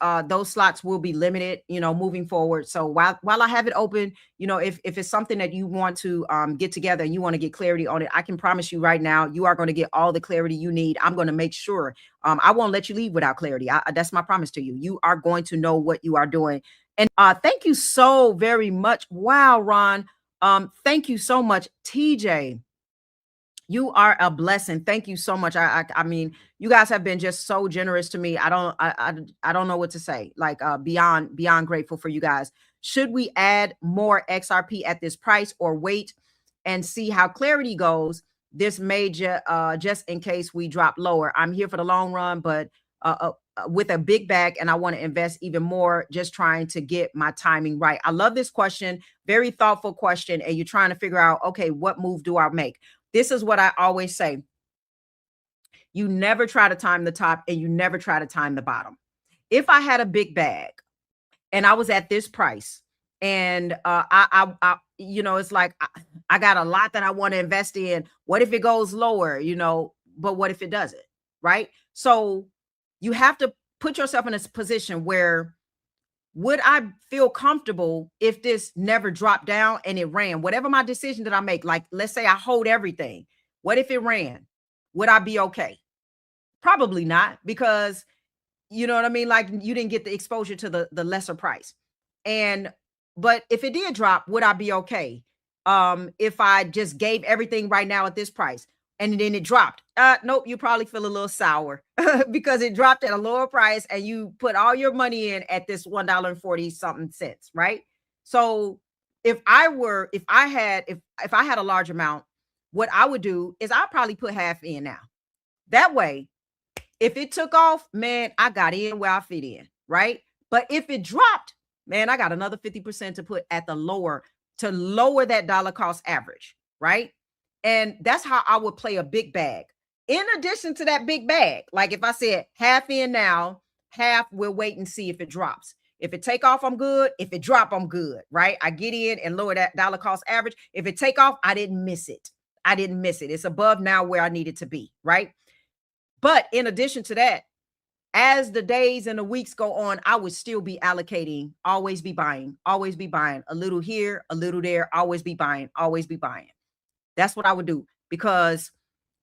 slots will be limited, moving forward. So while I have it open, if it's something that you want to get together and you want to get clarity on it, I can promise you right now, you are going to get all the clarity you need. I'm going to make sure I won't let you leave without clarity. That's my promise to you. You are going to know what you are doing. And thank you so very much. Wow, Ron. Thank you so much, TJ. You are a blessing. Thank you so much. I mean, you guys have been just so generous to me. I don't know what to say. Like beyond grateful for you guys. Should we add more XRP at this price or wait and see how clarity goes? This major just in case we drop lower. I'm here for the long run, but with a big bag, and I want to invest even more, just trying to get my timing right. I love this question. Very thoughtful question. And you're trying to figure out, okay, what move do I make? This is what I always say. You never try to time the top and you never try to time the bottom. If I had a big bag and I was at this price and it's like I got a lot that I want to invest in. What if it goes lower, but what if it doesn't, right? So you have to put yourself in a position where, would I feel comfortable if this never dropped down and it ran? Whatever my decision that I make, like let's say I hold everything. What if it ran? Would I be okay? Probably not, because you know what I mean? Like you didn't get the exposure to the lesser price. But if it did drop, would I be okay? If I just gave everything right now at this price and then it dropped, nope, you probably feel a little sour because it dropped at a lower price and you put all your money in at this $1.40 something cents, right? So if I had a large amount, what I would do is I'll probably put half in now. That way, if it took off, man, I got in where I fit in, right? But if it dropped, man, I got another 50% to put at to lower that dollar cost average, right? And that's how I would play a big bag. In addition to that big bag, like if I said half in now, half we'll wait and see if it drops. If it take off, I'm good. If it drop, I'm good, right? I get in and lower that dollar cost average. If it take off, I didn't miss it. It's above now where I need it to be, right? But in addition to that, as the days and the weeks go on, I would still be allocating, always be buying, a little here, a little there, always be buying. That's what I would do, because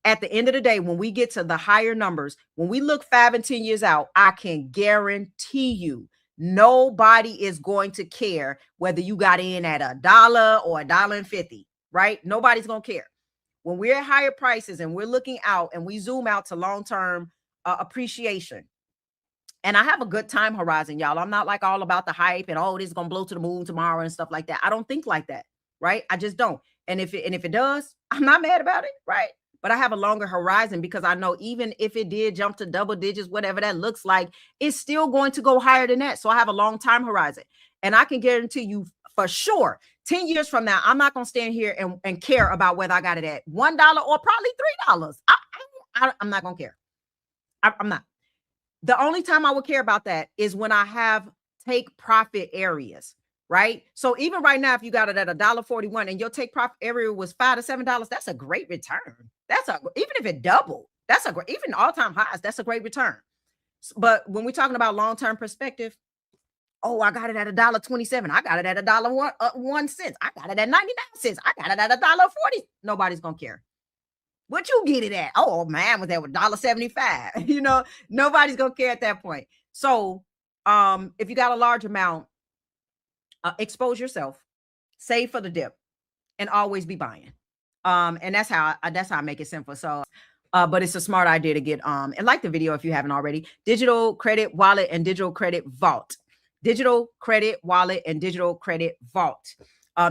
at the end of the day, when we get to the higher numbers, when we look 5 and 10 years out, I can guarantee you nobody is going to care whether you got in at $1 or $1.50, right? Nobody's going to care. When we're at higher prices and we're looking out and we zoom out to long-term appreciation, and I have a good time horizon, y'all. I'm not like all about the hype and, oh, this is going to blow to the moon tomorrow and stuff like that. I don't think like that, right? I just don't. And if it does, I'm not mad about it, right? But I have a longer horizon, because I know even if it did jump to double digits, whatever that looks like, it's still going to go higher than that. So I have a long time horizon. And I can guarantee you for sure, 10 years from now, I'm not going to stand here and care about whether I got it at $1 or probably $3. I'm not going to care. I'm not. The only time I would care about that is when I have take profit areas, right? So even right now, if you got it at $1.41 and your take profit area was $5 to $7, that's a great return. Even if it doubled, even all-time highs, that's a great return. But when we're talking about long-term perspective, oh, I got it at $1.27. I got it at $1.01. I got it at 99 cents. I got it at $1.40. Nobody's gonna care. What you get it at? Oh man, was that $1.75? Nobody's gonna care at that point. So if you got a large amount, expose yourself, save for the dip, and always be buying. And that's how I make it simple. So but it's a smart idea to get and like the video if you haven't already. Digital credit wallet and digital credit vault. Digital credit wallet and digital credit vault.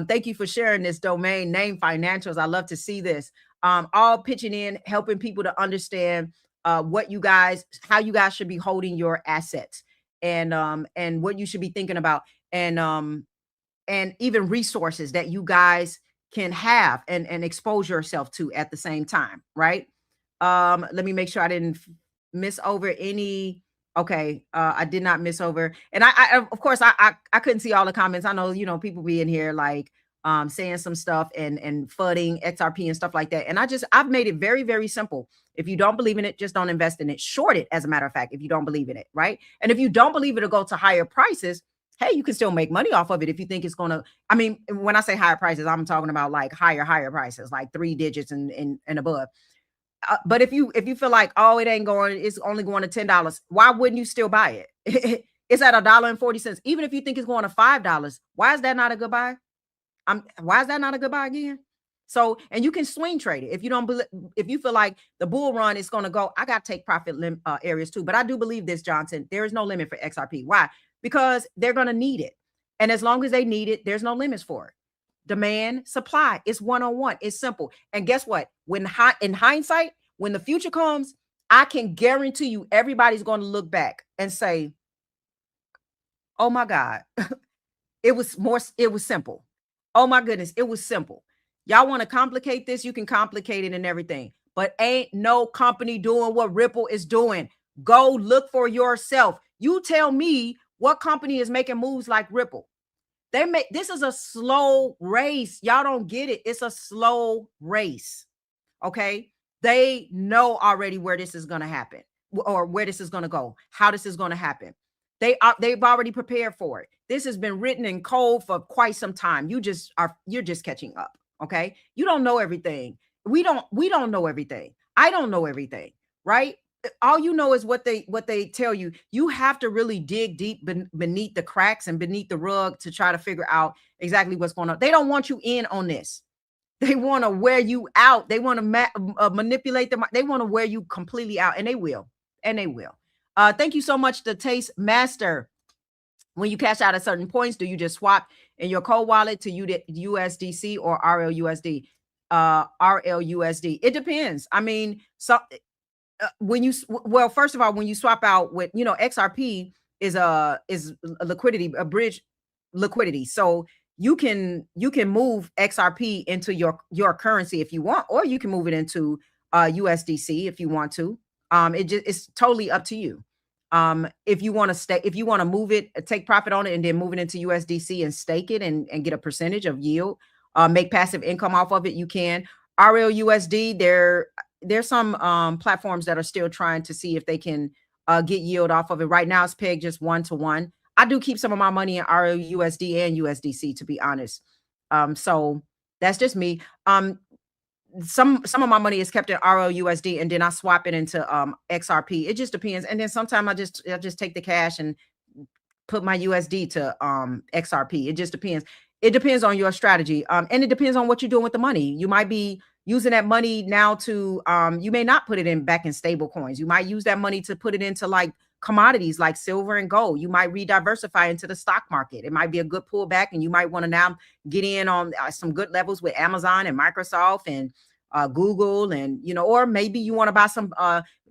Thank you for sharing this domain name financials. I love to see this. All pitching in, helping people to understand what you guys, how you guys should be holding your assets, and what you should be thinking about, and even resources that you guys can have and expose yourself to at the same time, right? Let me make sure I didn't miss over any. Okay, I did not miss over, and I of course I couldn't see all the comments. I know, people be in here like saying some stuff and fudding XRP and stuff like that. And I've made it very, very simple. If you don't believe in it, just don't invest in it. Short it, as a matter of fact, if you don't believe in it, right? And if you don't believe it'll go to higher prices, hey, you can still make money off of it if you think it's gonna. I mean, when I say higher prices, I'm talking about like higher prices, like 3 digits and above. But if you feel like, oh, it ain't going, it's only going to $10, why wouldn't you still buy it? It's at $1.40. Even if you think it's going to $5, why is that not a good buy? Why is that not a good buy again? So, and you can swing trade it if you don't believe. If you feel like the bull run is going to go, I got to take profit areas too. But I do believe this, Johnson. There is no limit for XRP. Why? Because they're going to need it, and as long as they need it, there's no limits for it. Demand, supply. It's one-on-one. It's simple. And guess what? In hindsight, when the future comes, I can guarantee you everybody's going to look back and say, oh my God, it was simple. Oh my goodness, it was simple. Y'all want to complicate this? You can complicate it and everything, but ain't no company doing what Ripple is doing. Go look for yourself. You tell me what company is making moves like Ripple. This is a slow race. Y'all don't get it. It's a slow race. Okay. They know already where this is going to happen or where this is going to go, how this is going to happen. They've already prepared for it. This has been written in code for quite some time. You're just catching up. Okay. You don't know everything. We don't know everything. I don't know everything. Right. All you know is what they tell you. You have to really dig deep beneath the cracks and beneath the rug to try to figure out exactly what's going on. They don't want you in on this. They want to wear you out. They want to manipulate them. They want to wear you completely out, and they will. Thank you so much, the Taste Master. When you cash out at certain points, do you just swap in your cold wallet to USDC or RLUSD? RLUSD. It depends. I mean, so first of all, when you swap out with, XRP is a liquidity, a bridge liquidity. So you can move XRP into your currency if you want, or you can move it into USDC if you want to. It's totally up to you. If you want to move it, take profit on it, and then move it into USDC and stake it and get a percentage of yield, make passive income off of it, you can. RLUSD, there's some platforms that are still trying to see if they can get yield off of it. Right now, it's pegged just 1-to-1. I do keep some of my money in RLUSD and USDC, to be honest. So that's just me. Some of my money is kept in RLUSD, and then I swap it into XRP. It just depends. And then sometimes I just take the cash and put my USD to XRP. It just depends. It depends on your strategy. And it depends on what you're doing with the money. You might be using that money now to you may not put it back in stable coins. You might use that money to put it into like commodities like silver and gold. You might re-diversify into the stock market. It might be a good pullback, and you might want to now get in on some good levels with Amazon and Microsoft and Google, and or maybe you want to buy some.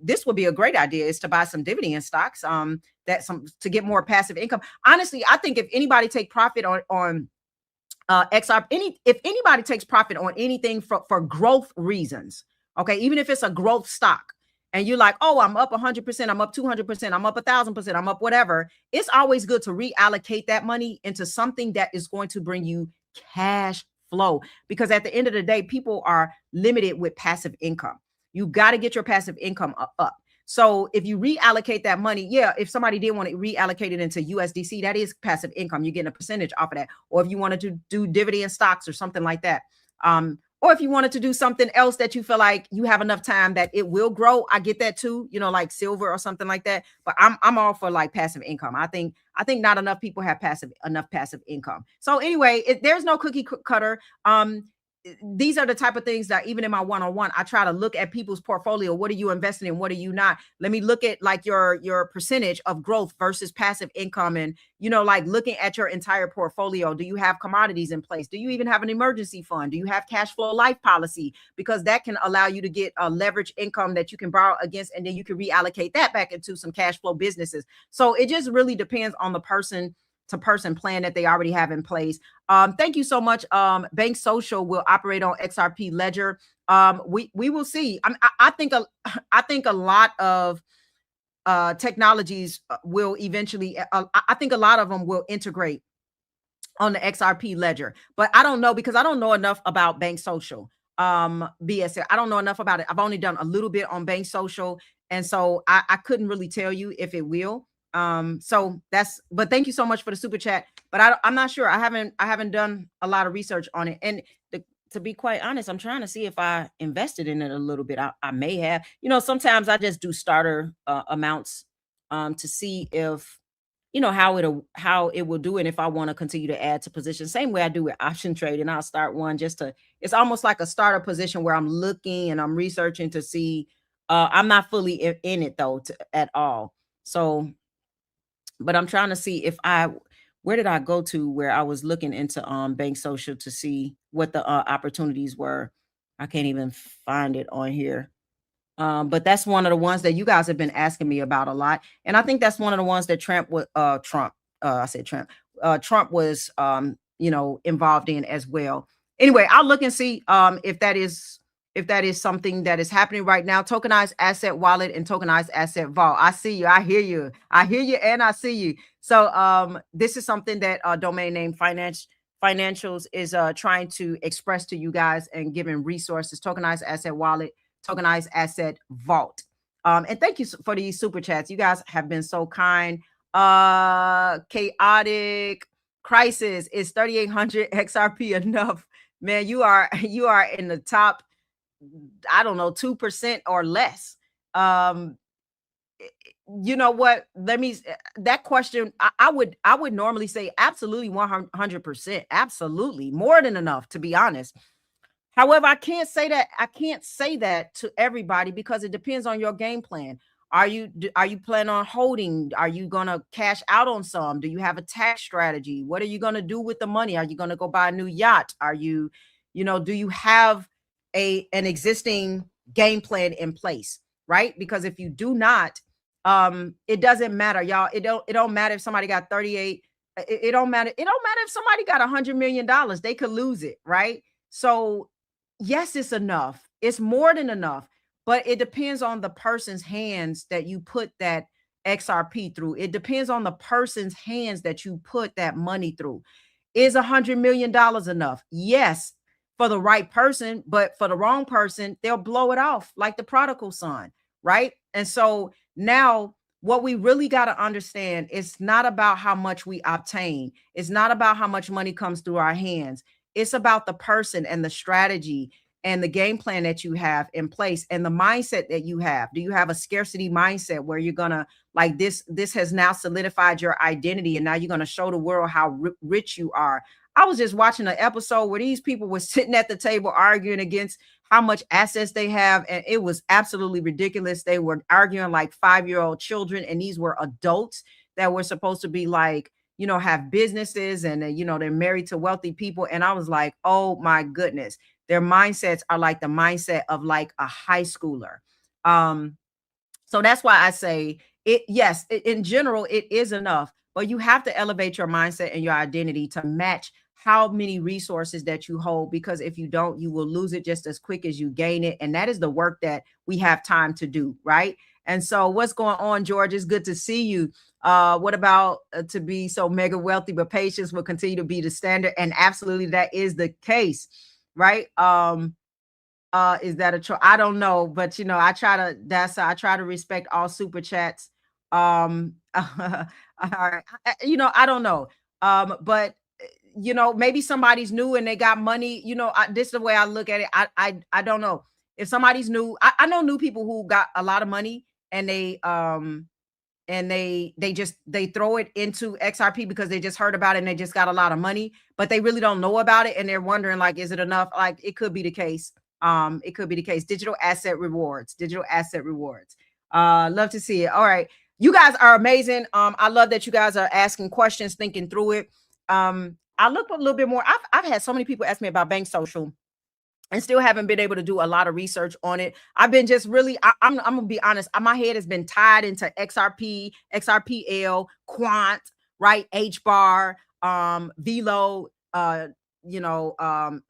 This would be a great idea, is to buy some dividend stocks to get more passive income. Honestly, I think if anybody take profit on XR, if anybody takes profit on anything for growth reasons, okay, even if it's a growth stock, and you're like, oh, I'm up 100%, I'm up 200%, I'm up 1,000%, I'm up whatever, it's always good to reallocate that money into something that is going to bring you cash flow. Because at the end of the day, people are limited with passive income. You got to get your passive income up. So if you reallocate that money, if somebody did want to reallocate it into USDC, that is passive income. You're getting a percentage off of that. Or if you wanted to do dividend stocks or something like that. Or if you wanted to do something else that you feel like you have enough time that it will grow, I get that too, like silver or something like that. But I'm all for like passive income. I think not enough people have enough passive income. So anyway, there's no cookie cutter. these are the type of things that even in my one-on-one, I try to look at people's portfolio. What are you investing in? What are you not? Let me look at like your percentage of growth versus passive income. And, like looking at your entire portfolio. Do you have commodities in place? Do you even have an emergency fund? Do you have cash flow life policy? Because that can allow you to get a leverage income that you can borrow against, and then you can reallocate that back into some cash flow businesses. So it just really depends on the person to person plan that they already have in place. Thank you so much. Bank Social will operate on XRP Ledger. We will see. I think a lot of technologies will eventually. I think a lot of them will integrate on the XRP Ledger, but I don't know because I don't know enough about Bank Social. BSL, I don't know enough about it. I've only done a little bit on Bank Social, and so I couldn't really tell you if it will. But thank you so much for the super chat. But I'm not sure. I haven't done a lot of research on it. And to be quite honest, I'm trying to see if I invested in it a little bit. I may have. Sometimes I just do starter amounts to see if how it will do, and if I want to continue to add to positions. Same way I do with option trading. I'll start one it's almost like a starter position where I'm looking and I'm researching to see. I'm not fully in it though at all. So but I'm trying to see where did I go to where I was looking into Bank Social to see what the opportunities were. I can't even find it on here. But that's one of the ones that you guys have been asking me about a lot. And I think that's one of the ones that Trump was involved in as well. Anyway, I'll look and see if that is something that is happening right now. Tokenized asset wallet and tokenized asset vault. I see you. I hear you. And I see you. So this is something that Domain Name Financials is trying to express to you guys and giving resources. Tokenized asset wallet, tokenized asset vault. And thank you for these super chats. You guys have been so kind. Chaotic crisis. Is 3,800 XRP enough? Man, you are in the top, I don't know, 2% or less. You know what? That question, I would normally say absolutely 100%. Absolutely. More than enough, to be honest. However, I can't say that to everybody because it depends on your game plan. Are you planning on holding? Are you going to cash out on some? Do you have a tax strategy? What are you going to do with the money? Are you going to go buy a new yacht? Are you, do you have an existing game plan in place, right? Because if you do not, it doesn't matter, y'all. It don't matter if somebody got 38. It don't matter. It don't matter if somebody got $100 million. They could lose it, right? So yes, it's enough. It's more than enough, but it depends on the person's hands that you put that XRP through. It depends on the person's hands that you put that money through. Is $100 million enough? Yes, for the right person, but for the wrong person, they'll blow it off like the prodigal son, right? And so now what we really got to understand, it's not about how much we obtain. It's not about how much money comes through our hands. It's about the person and the strategy and the game plan that you have in place and the mindset that you have. Do you have a scarcity mindset where you're going to like this has now solidified your identity and now you're going to show the world how rich you are? I was just watching an episode where these people were sitting at the table arguing against how much assets they have. And it was absolutely ridiculous. They were arguing like 5-year-old children. And these were adults that were supposed to be like, have businesses and, they're married to wealthy people. And I was like, oh my goodness, their mindsets are like the mindset of like a high schooler. So that's why I say it. Yes, in general, it is enough, but you have to elevate your mindset and your identity to match how many resources that you hold, because if you don't, you will lose it just as quick as you gain it. And that is the work that we have time to do, right? And so what's going on, George? It's good to see you. What about to be so mega wealthy, but patience will continue to be the standard? And absolutely, that is the case, right? Is that a choice? I don't know, but I try to respect all super chats. All right. I don't know. But maybe somebody's new and they got money. This is the way I look at it. I don't know if somebody's new. I know new people who got a lot of money and they and they throw it into XRP because they just heard about it and they just got a lot of money, but they really don't know about it and they're wondering like, is it enough? Like it could be the case. It could be the case. Digital asset rewards. Love to see it. All right. You guys are amazing. I love that you guys are asking questions, thinking through it. I looked a little bit more. I've had so many people ask me about Bank Social and still haven't been able to do a lot of research on it. I've been just really, I'm gonna be honest, my head has been tied into XRP, XRPL, Quant, right? HBAR, Velo,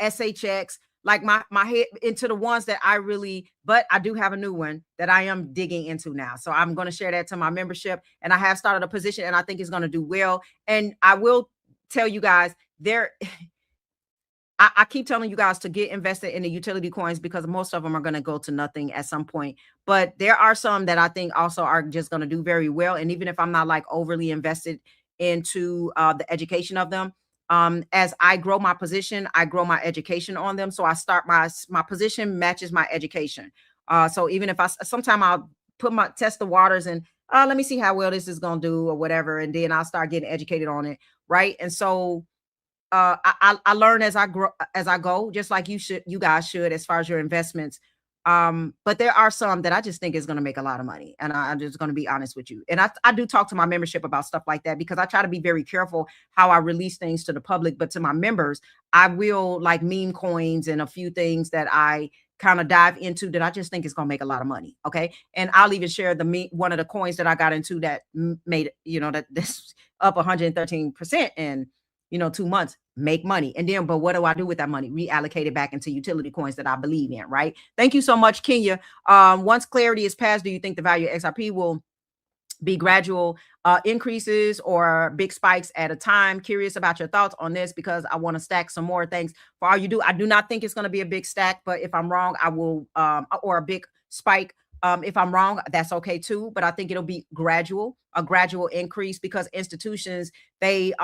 SHX, like my head into the ones that I really, but I do have a new one that I am digging into now. So I'm going to share that to my membership, and I have started a position and I think it's going to do well. And I will tell you guys there, I keep telling you guys to get invested in the utility coins because most of them are going to go to nothing at some point. But there are some that I think also are just going to do very well. And even if I'm not like overly invested into the education of them, as I grow my position, I grow my education on them. So I start my position matches my education. So even if sometime I'll test the waters and let me see how well this is going to do or whatever. And then I'll start getting educated on it. Right. And so I learn as I go, just like you guys should, as far as your investments. But there are some that I just think is going to make a lot of money. And I'm just going to be honest with you. And I do talk to my membership about stuff like that because I try to be very careful how I release things to the public, but to my members, I will like meme coins and a few things that I kind of dive into that I just think is going to make a lot of money. Okay. And I'll even share one of the coins that I got into that made, that this up 113% in 2 months, make money. And then, but what do I do with that money? Reallocate it back into utility coins that I believe in, right? Thank you so much, Kenya. Once clarity is passed, do you think the value of XRP will be gradual increases or big spikes at a time? Curious about your thoughts on this because I want to stack some more. Thanks for all you do. I do not think it's going to be a big stack, but if I'm wrong, I will, or a big spike. If I'm wrong, that's okay too. But I think it'll be a gradual increase because institutions, they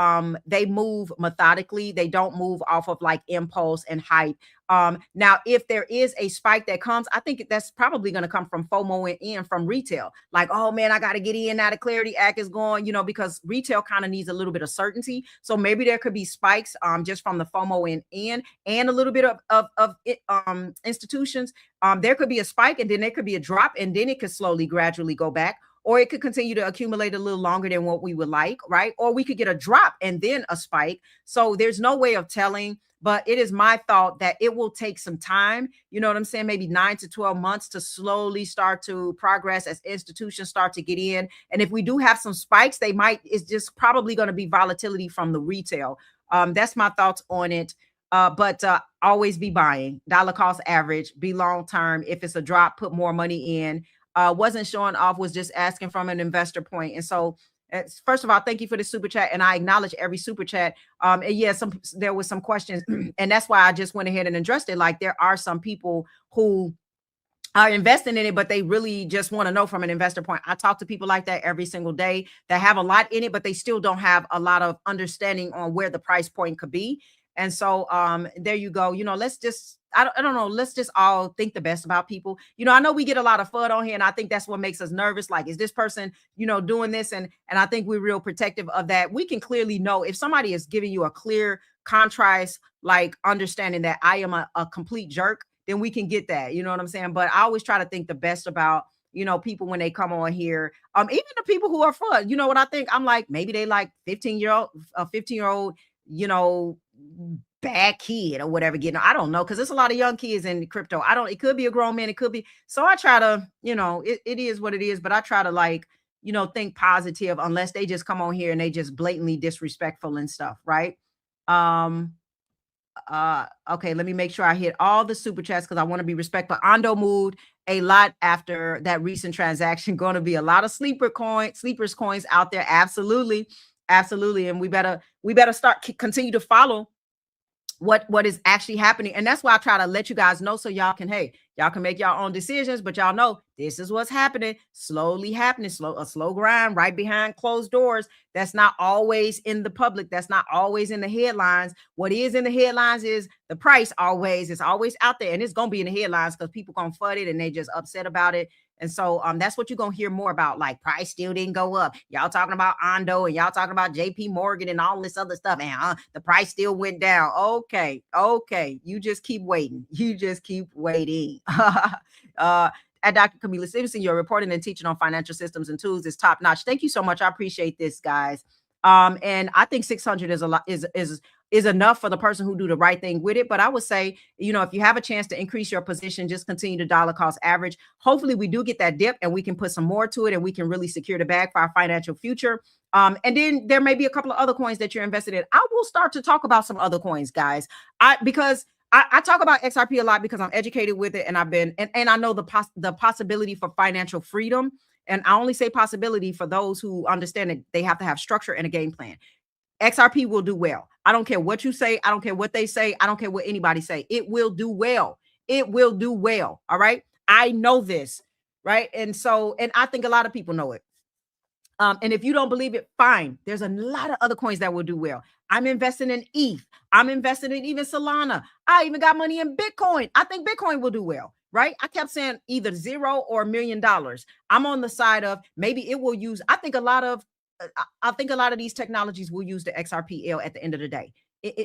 move methodically. They don't move off of like impulse and hype. Now, if there is a spike that comes, I think that's probably going to come from FOMO and in from retail. Like, oh man, I got to get in now. The Clarity Act is going, because retail kind of needs a little bit of certainty. So maybe there could be spikes just from the FOMO and a little bit of institutions. There could be a spike and then there could be a drop and then it could slowly, gradually go back. Or it could continue to accumulate a little longer than what we would like, right? Or we could get a drop and then a spike. So there's no way of telling, but it is my thought that it will take some time, you know what I'm saying? Maybe 9 to 12 months to slowly start to progress as institutions start to get in. And if we do have some spikes, it's just probably going to be volatility from the retail. That's my thoughts on it. But always be buying, dollar cost average, be long-term. If it's a drop, put more money in. Wasn't showing off, was just asking from an investor point. And so first of all, thank you for the super chat. And I acknowledge every super chat. And yeah, there was some questions and that's why I just went ahead and addressed it. Like there are some people who are investing in it, but they really just want to know from an investor point. I talk to people like that every single day that have a lot in it, but they still don't have a lot of understanding on where the price point could be. And so there you go. Let's just, I don't know. Let's just all think the best about people. I know we get a lot of FUD on here, and I think that's what makes us nervous. Like, is this person, doing this? And I think we're real protective of that. We can clearly know if somebody is giving you a clear, concise, like understanding that I am a complete jerk, then we can get that. You know what I'm saying? But I always try to think the best about, people when they come on here. Even the people who are FUD. You know what I think? I'm like, maybe they like 15-year-old, bad kid or whatever, I don't know, because there's a lot of young kids in crypto. It could be a grown man, it could be. So I try to, it is what it is, but I try to think positive unless they just come on here and they just blatantly disrespectful and stuff, right? Okay, let me make sure I hit all the super chats because I want to be respectful. Ando moved a lot after that recent transaction. Going to be a lot of sleepers coins out there. Absolutely. And we better continue to follow what is actually happening. And that's why I try to let you guys know so y'all can make your own decisions, but y'all know this is what's happening, slowly happening, a slow grind right behind closed doors. That's not always in the public. That's not always in the headlines. What is in the headlines is the price. It's always out there, and it's going to be in the headlines because people going to FUD it and they just upset about it. And so that's what you're gonna hear more about. Like price still didn't go up. Y'all talking about Ondo and y'all talking about JP Morgan and all this other stuff. And the price still went down. Okay, okay. You just keep waiting. You just keep waiting. At Dr. Camila Stevenson, your reporting and teaching on financial systems and tools is top notch. Thank you so much. I appreciate this, guys. And I think 600 is a lot, is enough for the person who do the right thing with it. But I would say, if you have a chance to increase your position, just continue to dollar cost average. Hopefully we do get that dip and we can put some more to it and we can really secure the bag for our financial future. And then there may be a couple of other coins that you're invested in. I will start to talk about some other coins, guys. Because I talk about XRP a lot because I'm educated with it and I've been, and I know the possibility for financial freedom. And I only say possibility for those who understand that they have to have structure and a game plan. XRP will do well. I don't care what you say. I don't care what they say. I don't care what anybody say. It will do well. It will do well. All right. I know this. Right. And I think a lot of people know it. And if you don't believe it, fine. There's a lot of other coins that will do well. I'm investing in ETH. I'm investing in even Solana. I even got money in Bitcoin. I think Bitcoin will do well, right? I kept saying either $0 or $1 million. I'm on the side of maybe it will use. I think a lot of these technologies will use the XRPL at the end of the day.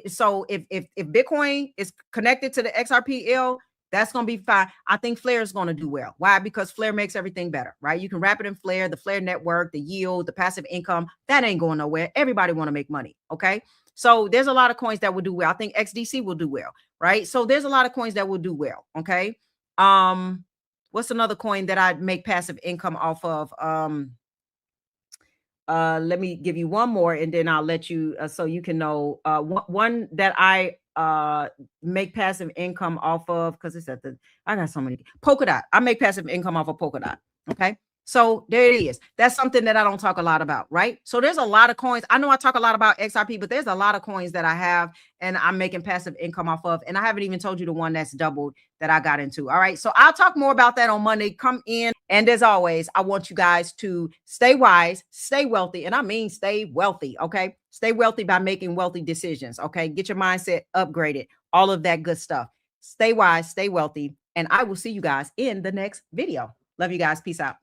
So if Bitcoin is connected to the XRPL, that's going to be fine. I think Flare is going to do well. Why? Because Flare makes everything better, right? You can wrap it in Flare, the Flare network, the yield, the passive income. That ain't going nowhere. Everybody want to make money. Okay. So there's a lot of coins that will do well. I think XDC will do well, right? So there's a lot of coins that will do well. Okay. What's another coin that I make passive income off of? Let me give you one more and then I'll let you, so you can know, one that I make passive income off of, because it's I got so many. Polkadot. I make passive income off of Polkadot. Okay. So there it is. That's something that I don't talk a lot about, right? So there's a lot of coins. I know I talk a lot about XRP, but there's a lot of coins that I have and I'm making passive income off of. And I haven't even told you the one that's doubled that I got into. All right. So I'll talk more about that on Monday. Come in. And as always, I want you guys to stay wise, stay wealthy. And I mean, stay wealthy. Okay. Stay wealthy by making wealthy decisions. Okay. Get your mindset upgraded, all of that good stuff. Stay wise, stay wealthy. And I will see you guys in the next video. Love you guys. Peace out.